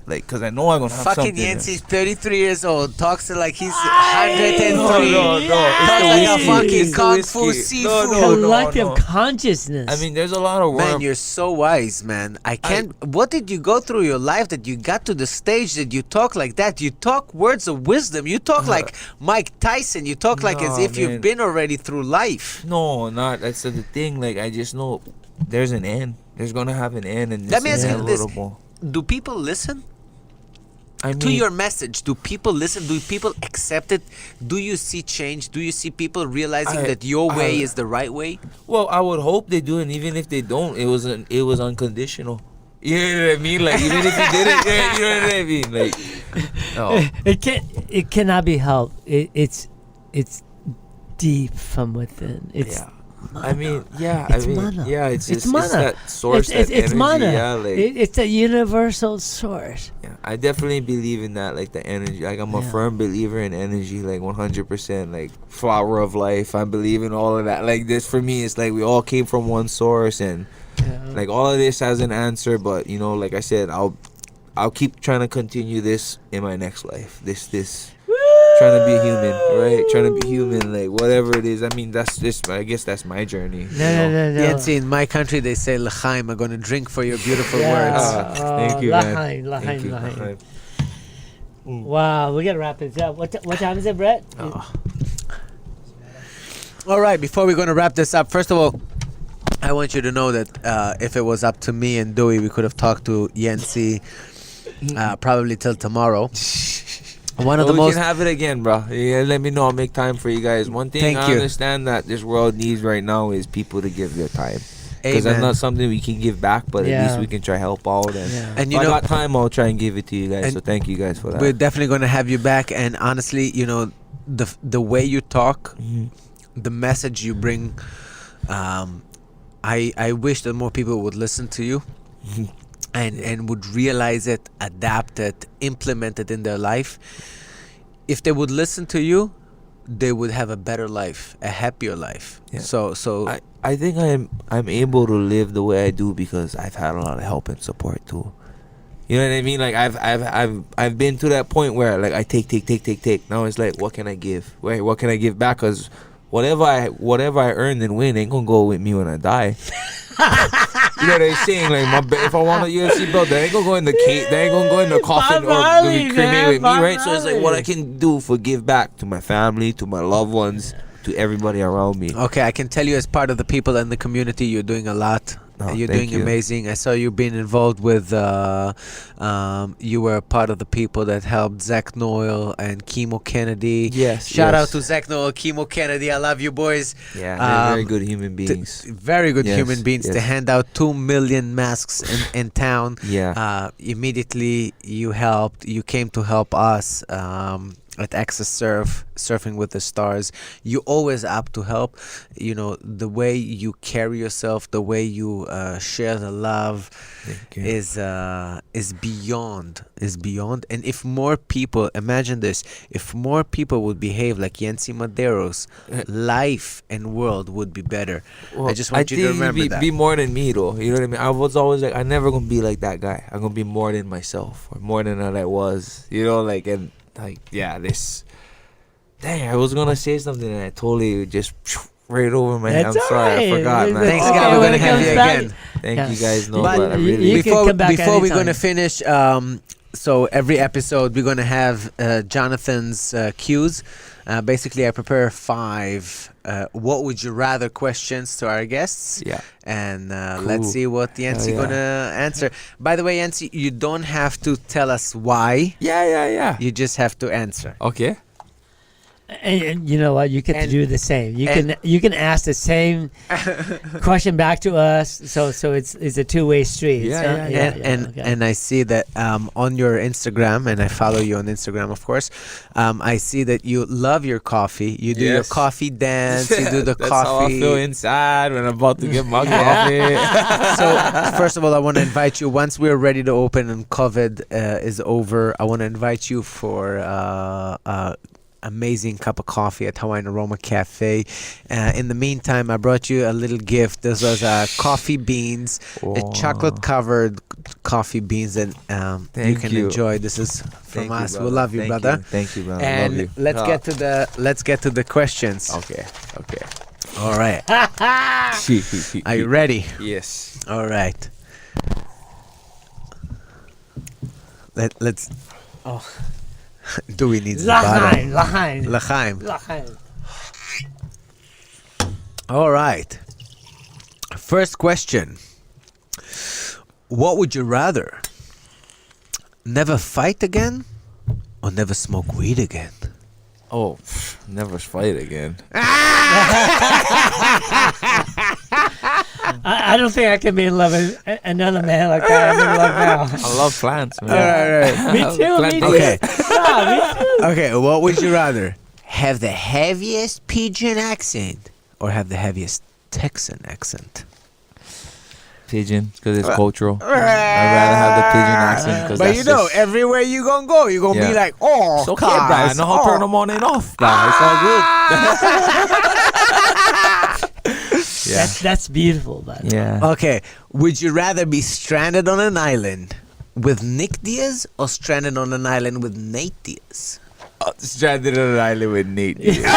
Like, because I know I'm going to have fucking something. Yancy's 33 years old. Talks like he's 103. No. Talks like a fucking kung fu seafood. Collective consciousness. I mean, there's a lot of work. Man, you're so wise, man. I can't... what did you go through your life that you got to the stage that you talk like that? You talk words of wisdom. You talk like Mike Tyson. You talk like as if you've been already through life. No, not. That's the thing. Like, I just know there's an end. There's gonna have an end, and let me ask you this: inevitable. do people listen to your message? Do people listen? Do people accept it? Do you see change? Do you see people realizing that your way is the right way? Well, I would hope they do, and even if they don't, it was unconditional. You know what I mean? Like, even if you did it, yeah, you know what I mean? Like, no. It cannot be helped. It's deep from within. It's Yeah. I mean, yeah. It's I mean, mana. yeah. It's just mana. it's that source, It's that energy. mana. Yeah, like, It's a universal source. yeah. I definitely believe in that, like the energy. Like, I'm a Yeah. firm believer in energy, like 100%. Like, flower of life. I believe in all of that. Like, this for me, it's like we all came from one source, and like all of this has an answer. But you know, like I said, I'll keep trying to continue this in my next life. This. Trying to be human, right? Trying to be human, like whatever it is. I mean, that's just. I guess that's my journey. No. Yancy, in my country, they say l'chaim. I'm going to drink for your beautiful words. Thank you, man. Lahaim, Thank you. lahaim. Wow, we gotta wrap this up. What time is it, Brett? All right, before we're going to wrap this up, first of all, I want you to know that if it was up to me and Dewey, we could have talked to Yancy probably till tomorrow. One of the we most. can have it again, bro. Yeah, let me know. I'll make time for you guys. One thing Thank I you. understand that this world needs right now is people to give their time. Because that's Amen. not something we can give back, but Yeah. at least we can try help out. And And if you I know, got time, I'll try and give it to you guys. and So thank you guys for that. we're definitely going to have you back. And honestly, you know, the way you talk, the message you bring, I wish that more people would listen to you. And would realize it, adapt it, implement it in their life. If they would listen to you, they would have a better life, a happier life. Yeah. So I think I'm able to live the way I do because I've had a lot of help and support too. You know what I mean? Like I've been to that point where like I take. Now it's like, what can I give? Wait, what can I give back? Cause whatever I earn and win ain't gonna go with me when I die. You know what I'm saying? Like if I want a UFC belt, that ain't gonna go in the cake. That ain't gonna go in the coffin or be cremated with me, right? So it's like what I can do for give back to my family, to my loved ones, to everybody around me. okay, I can tell you as part of the people in the community, you're doing a lot. Oh, You're thank doing you. amazing. I saw you being involved with. You were a part of the people that helped Zach Noel and Chemo Kennedy. Yes. Shout out yes. to Zach Noel, Chemo Kennedy. I love you, boys. Yeah, they're very Um, good human beings. Very good Yes, human beings to yes. hand out 2 million masks in town. Yeah. Immediately you helped. You came to help us at Access Surfing with the Stars. You always up to help. You know, the way you carry yourself, the way you share the love Thank you. is beyond. And if more people, imagine this, if more people would behave like Yancy Medeiros, life and world would be better. I just want you to think remember that. be more than me though. You know what I mean? I was always like, I'm never gonna be like that guy. I'm gonna be more than myself, or more than that I was. You know, like, and like, yeah, this. Dang, I was gonna say something and I totally just right over my head. I'm That's sorry, alright. I forgot, man. Thanks, Okay, God. We're when gonna it have comes you back- again. Thank Yeah. you guys know, But but I really. you can come back Before we're anytime. gonna finish, so every episode we're gonna have Jonathan's cues. Basically, I prepare 5 what would you rather questions to our guests. Yeah. And Cool. let's see what Yancy yeah. gonna answer. By the way, Yancy, you don't have to tell us why. Yeah. You just have to answer. Okay. And you know what? You get to And- do the same. You and- can ask the same question back to us. So it's a two-way street. Yeah, So, yeah. okay. And I see that on your Instagram, and I follow you on Instagram, of course. I see that you love your coffee. You do your Yes. coffee dance. You do the That's coffee. how I feel inside when I'm about to get my coffee. So first of all, I want to invite you. Once we're ready to open and COVID is over, I want to invite you for amazing cup of coffee at Hawaiian Aroma Cafe. In the meantime, I brought you a little gift. This was coffee beans, chocolate covered coffee beans that you Thank can you. enjoy. This is from Thank you, us. We brother. love you, Thank brother. Thank you, brother. And love you. let's get to the questions. Okay. All right. Are you ready? Yes. All right. Let's. Oh, Dewey needs the bottle. Lahaim. L'chaim. All right. First question. What would you rather? Never fight again or never smoke weed again? Oh, never fight again. I don't think I can be in love with another man like that. I'm in love now. I love plants, man. All right. Me too. Me too. Okay. Yeah, me too. Okay, what would you rather? Have the heaviest Pigeon accent or have the heaviest Texan accent? Pigeon, because it's cultural. I'd rather have the pigeon accent. Cause But that's you know, just, everywhere you gonna go, you're gonna be Yeah. like, oh, it's okay, bro. I guys, know how to oh. turn them on and off, bro. It's all good. Yeah. That's beautiful, by the way. Yeah. Okay, would you rather be stranded on an island with Nick Diaz or stranded on an island with Nate Diaz? Stranded on an island with Nate. Yeah.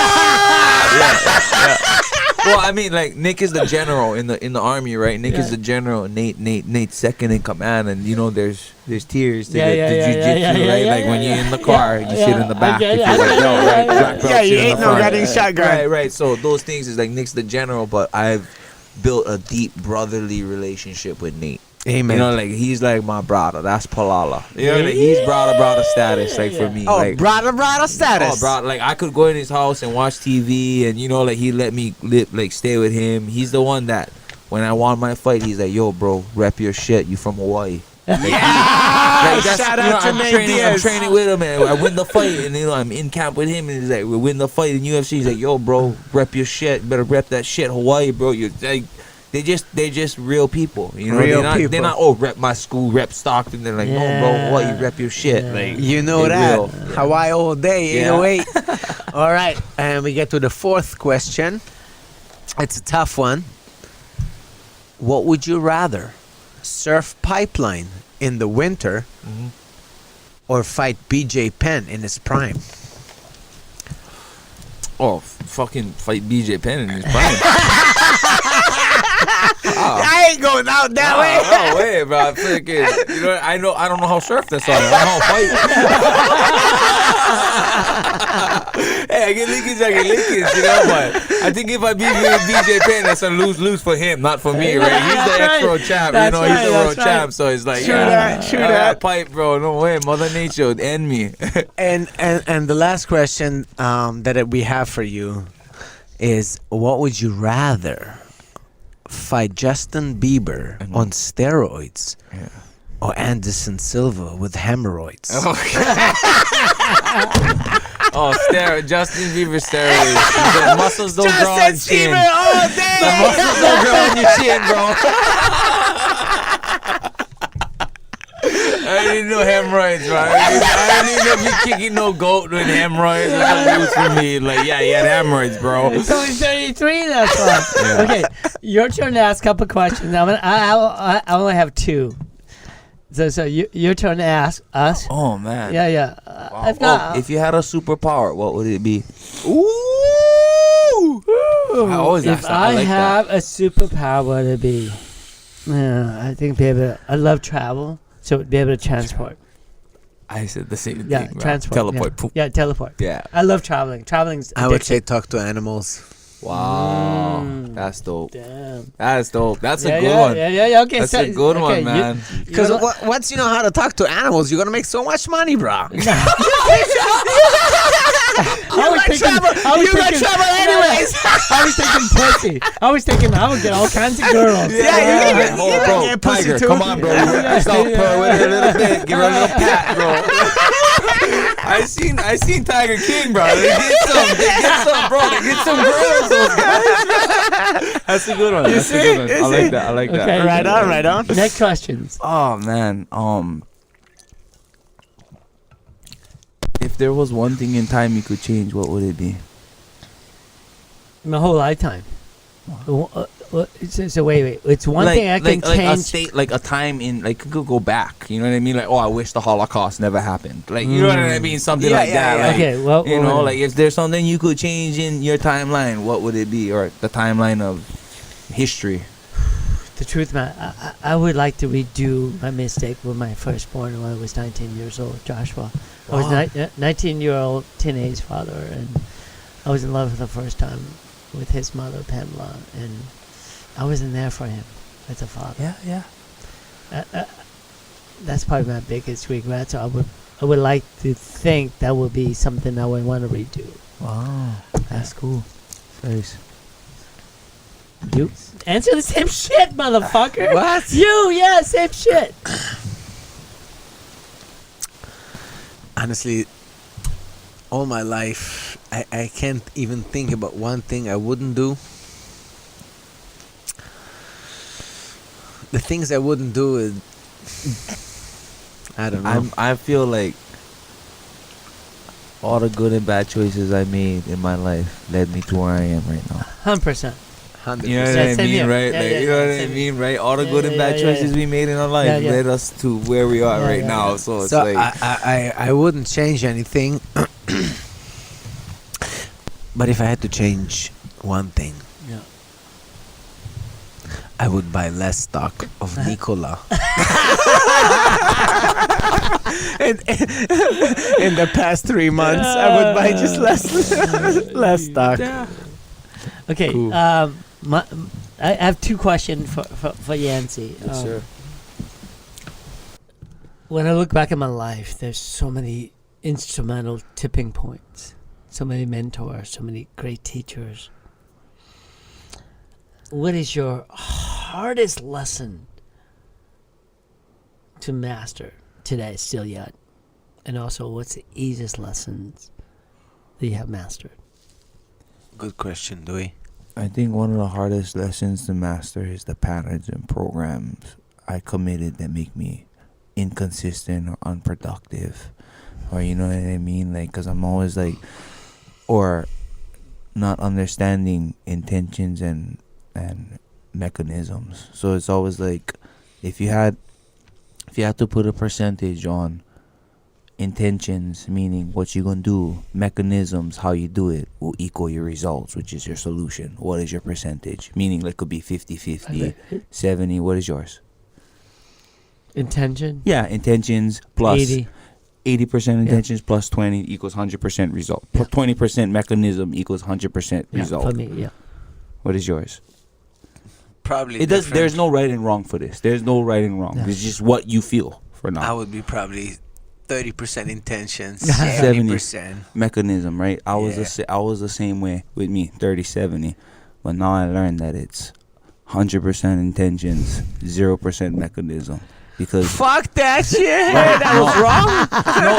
Well, I mean, like Nick is the general in the army, right? Nick is the general. Nate's second in command, and you know there's tiers to get the jujitsu, right? Like when you're in the car, you sit in the back. If you're like, yo, right? Black belt, Yeah, you sit in ain't the no front. goddamn shotgun. Right. So those things is like Nick's the general, but I've built a deep brotherly relationship with Nate. Amen. You know, like he's like my brother. That's Palala. You know, like he's brother status, like for me. Oh, like, brother status. Oh, bro, like I could go in his house and watch TV, and you know, like he let me stay with him. He's the one that when I won my fight, he's like, "Yo, bro, rep your shit. You from Hawaii." Like, Shout out to I'm Nate training, I'm Diaz. training with him, and I win the fight, and you know I'm in camp with him, and he's like, "We win the fight in UFC." He's like, "Yo, bro, rep your shit. You better rep that shit, Hawaii, bro." You like. They're just real people, you know. Real they're not rep my school, rep Stockton. They're like, no, bro, what you rep your shit, like You know they that. real. Hawaii all day, Yeah. 808. All right, and we get to the fourth question. It's a tough one. What would you rather? Surf Pipeline in the winter or fight BJ Penn in his prime? Oh, fucking fight BJ Penn in his prime. I ain't going out that way. No way, bro. Freaking, you know, I don't know how surf that's on. I don't know how fight. Hey, I get leakage, you know, but I think if I beat BJ Penn, that's a lose-lose for him, not for me, right? He's the ex-pro champ, That's you know, he's the right, world that's champ, so it's like, True that. Pipe, bro, no way, Mother Nature would end me. And the last question that we have for you is, what would you rather? Fight Justin Bieber on steroids or Anderson Silva with hemorrhoids? Justin Bieber steroids. The muscles don't grow on chin. all day. The muscles don't grow on your chin, bro. I don't need no hemorrhoids, bro. I don't need no be kicking no goat with hemorrhoids. That's what it was for me. Like, yeah, he had hemorrhoids, bro. It's only 33, that's why. Okay, your turn to ask a couple questions. I only have two. So your turn to ask us. Oh, man. Yeah. Wow. If not, If you had a superpower, what would it be? Ooh. I always if ask that. I like have a superpower, what would it be? Yeah, I think I love travel, so be able to transport. I said the same Yeah, thing, bro. transport. Teleport. Yeah. Poof. Yeah, teleport. Yeah. I love traveling. Traveling's I would addictive. say talk to animals. Wow. That's dope. Damn. That's dope. That's a good yeah, one. Yeah. Okay, That's so, a good okay, one, man. Because once you know how to talk to animals, you're going to make so much money, bro. You gonna travel anyways. I was thinking pussy. I was thinking I would get all kinds of girls. Yeah, Oh, bro, get pussy Tiger, too. come on, bro. Stop purr with her a little bit. Give her a little pat, bro. I seen Tiger King, bro. They get some, bro. They get some girls, those guys. That's a good one. That's a good one. I like that. I like that. Okay. Right on. Next questions. Oh man, if there was one thing in time you could change, what would it be? My whole lifetime. So wait. It's one thing I can like a change. state, like a time in, like could go back. You know what I mean? Like, oh, I wish the Holocaust never happened. Like, you know what I mean? Something like that. Like, Okay, well, you know, like if there's something you could change in your timeline, what would it be? Or the timeline of history? The truth, man, I would like to redo my mistake with my firstborn when I was 19 years old, Joshua. I was 19-year-old teenage father, and I was in love for the first time with his mother, Pamela, and I wasn't there for him as a father. Yeah. That's probably my biggest regret. So I would like to think that would be something I would want to redo. Wow, that's cool. Nice. You answer the same shit, motherfucker. What? Yeah, same shit. Honestly, all my life, I can't even think about one thing I wouldn't do. The things I wouldn't do is, I don't know. I feel like all the good and bad choices I made in my life led me to where I am right now. 100%. 100%. You know what Yeah, I same mean, here. right? Yeah, like, yeah, you know yeah, what I same mean, right? All the good and bad yeah, choices yeah. we made in our life Yeah, yeah. led us to where we are Yeah, right yeah, now. yeah. So it's So like, I wouldn't change anything. But if I had to change one thing, Yeah. I would buy less stock of Nicola. in the past 3 months, I would buy just less stock. Okay. Cool. I have 2 questions for Yancy. When I look back at my life, there's so many instrumental tipping points, so many mentors, so many great teachers. What is your hardest lesson to master today, still yet? And also, what's the easiest lessons that you have mastered? Good question, Dewey. I think one of the hardest lessons to master is the patterns and programs I committed that make me inconsistent or unproductive, or you know what I mean, like, because I'm always like, or not understanding intentions and mechanisms. So it's always like, if you had to put a percentage on intentions, meaning what you're gonna do, mechanisms, how you do it, will equal your results, which is your solution. What is your percentage? Meaning, like, could be 50-50, 70. What is yours? Intention? Yeah, intentions plus 80% intentions Yeah. plus 20 equals 100% result. 20% mechanism equals 100% result. For me, yeah. What is yours? Probably It does. different. There's no right and wrong for this. There's no right and wrong. Yeah. It's just what you feel for now. I would be probably 30% intentions, 70. 70%. Mechanism, right? I was Yeah. I was the same way with me, 30-70. But now I learned that it's 100% intentions, 0% mechanism. Because Fuck that shit! Right, That no. was wrong. No,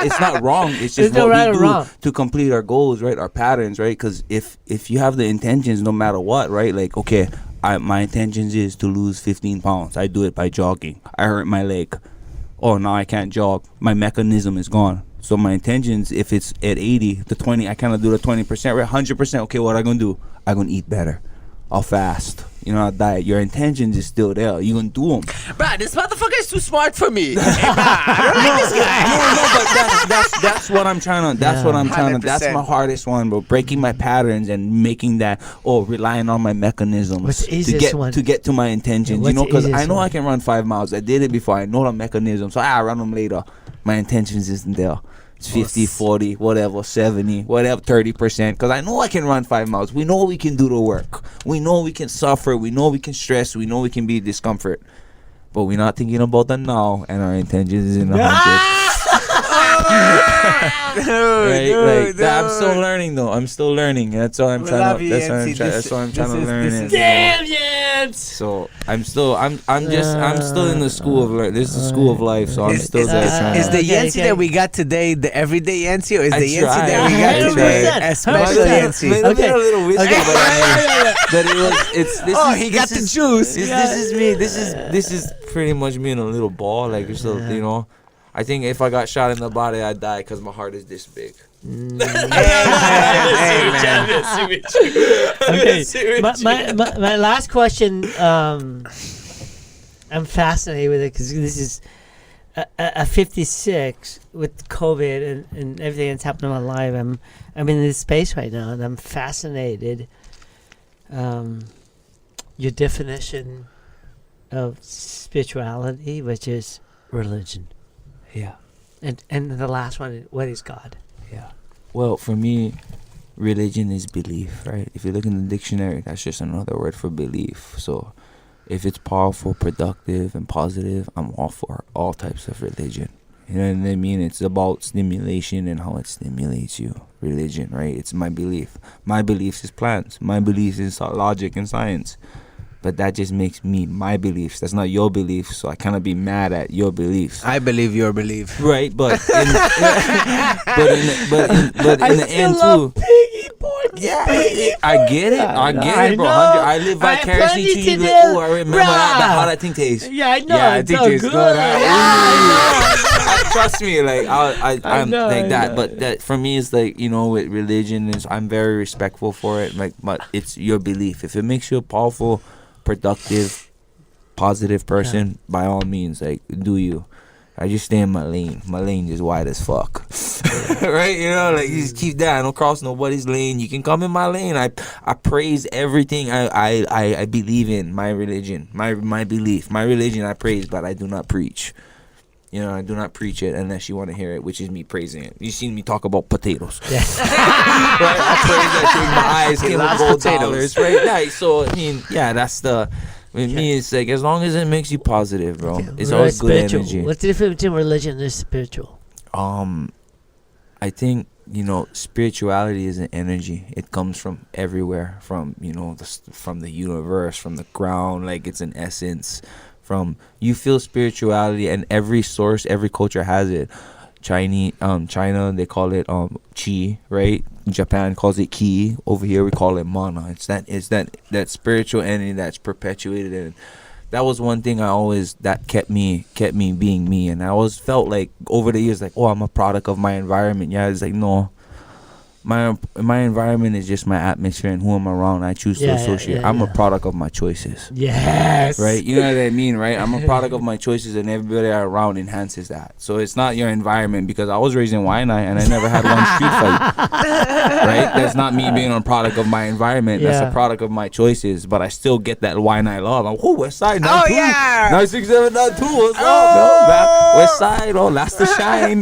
it's not wrong. It's There's just no what right we or do wrong. to complete our goals, right? Our patterns, right? Because if you have the intentions, no matter what, right? Like, okay, my intentions is to lose 15 pounds. I do it by jogging. I hurt my leg. Oh, now I can't jog. My mechanism is gone. So my intentions, if it's at 80, the 20, I cannot do the 20%, right? 100%. Okay, what I gonna do? I gonna eat better. I'll fast. You know, I'll diet. Your intentions is still there. You gonna do them. Bruh, this motherfucker is too smart for me. Hey, bruh, I don't like this guy. No, but that's what I'm trying to. That's what I'm trying to. That's 100%. my hardest one, bro. Breaking my patterns and making that, relying on my mechanisms What's the to easiest get one? to get to my intentions. Yeah, You know, what's the because I easiest know one? I can run 5 miles. I did it before. I know the mechanism, so I run them later. My intentions isn't there. It's 50, 40, whatever, 70, whatever, 30%. Because I know I can run 5 miles. We know we can do the work. We know we can suffer. We know we can stress. We know we can be discomfort. But we're not thinking about the now, and our intentions is in the 100. Right? I'm still learning, though. I'm still learning. That's all I'm We trying love to. you, That's what I'm Yancy. trying. That's what I'm trying to learn. this and, is- Damn, Yance! So I'm still in the school of learning. This is the school of life. So I'm Is- still is- there is- trying. Is the Okay, Yancy okay. that we got today the everyday Yancy, or is the That's Yancy right. that we got 100%, today a special 100%. Yancy? Made a Okay. little whiskey, Okay. but that it was. It's this. Oh, is, he got this the is- juice. This is me. This is pretty much me in a little ball. Like, it's a, you know. I think if I got shot in the body, I'd die because my heart is this big. Hey, man. Okay, my last question. I'm fascinated with it because this is a 56 with COVID and everything that's happened in my life. I'm in this space right now, and I'm fascinated. Your definition of spirituality, which is religion, Yeah. and the last one, what is God? Yeah. Well, for me, religion is belief, right? If you look in the dictionary, that's just another word for belief. So if it's powerful, productive, and positive, I'm all for all types of religion. You know what I mean? It's about stimulation and how it stimulates you. Religion, right? It's my belief. My beliefs is plants. My beliefs is logic and science. But that just makes me my beliefs. That's not your beliefs, so I cannot be mad at your beliefs. I believe your belief. Right, but in the end too. Piggy pork. Yeah, I get it. I get it, bro. I live vicariously to you. I remember how that thing tastes. Yeah, I know. Yeah, I think it's good. Trust me, like I'm know, like I that. know. But that for me is like, you know, with religion is I'm very respectful for it. Like, but it's your belief. If it makes you a powerful, productive, positive person, by all means, like, do you. I just stay in my lane. My lane is wide as fuck. Right? You know, like, you just keep that. I don't cross nobody's lane. You can come in my lane. I praise everything I believe in. My religion. My belief. My religion I praise, but I do not preach. You know, I do not preach it unless you want to hear it, which is me praising it. You've seen me talk about potatoes. Yeah. Right? I praise that thing. My eyes came with gold dollars. Right? Like, so, I mean, yeah, that's the... With me, it's like, as long as it makes you positive, bro. It's always good energy. What's the difference between religion and spiritual? I think, you know, spirituality is an energy. It comes from everywhere, from, you know, from the universe, from the ground. Like, it's an essence. From, you feel spirituality, and every source, every culture has it. China, they call it chi, right? Japan calls it ki. Over here we call it mana. It's that spiritual entity that's perpetuated, and that was one thing that kept me being me. And I always felt like over the years, like, oh, I'm a product of my environment. Yeah, it's like, no, my environment is just my atmosphere and who I'm around. I choose to associate. I'm a product of my choices. Yes. Right? You know what I mean, right? I'm a product of my choices, and everybody around enhances that. So it's not your environment, because I was raised in Waianae and I never had one street fight. Right? That's not me being a product of my environment. That's a product of my choices. But I still get that Waianae love. I'm, oh, West Side 92. 96792. What's up, bro? West Side, oh, that's the shine.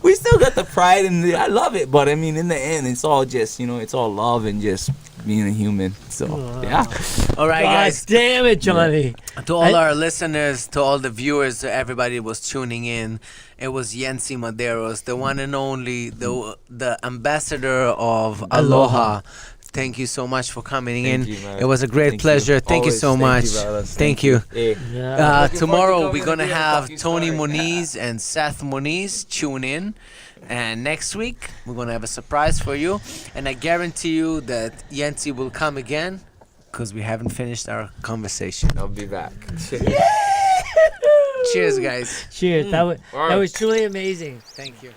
We still got the pride, and I love it. But I mean, in the end, it's all just, you know, it's all love and just being a human. So yeah. All right, guys. Damn it, Johnny. To all our listeners, to all the viewers, to everybody who was tuning in, it was Yancy Medeiros, the one and only, the ambassador of Aloha. Thank you so much for coming in. It was a great pleasure. Thank you so much. Thank you. Tomorrow we're going to have Tony Moniz and Seth Moniz tune in. And next week we're going to have a surprise for you. And I guarantee you that Yancy will come again, because we haven't finished our conversation. I'll be back. Cheers, guys. Cheers. That was truly amazing. Thank you.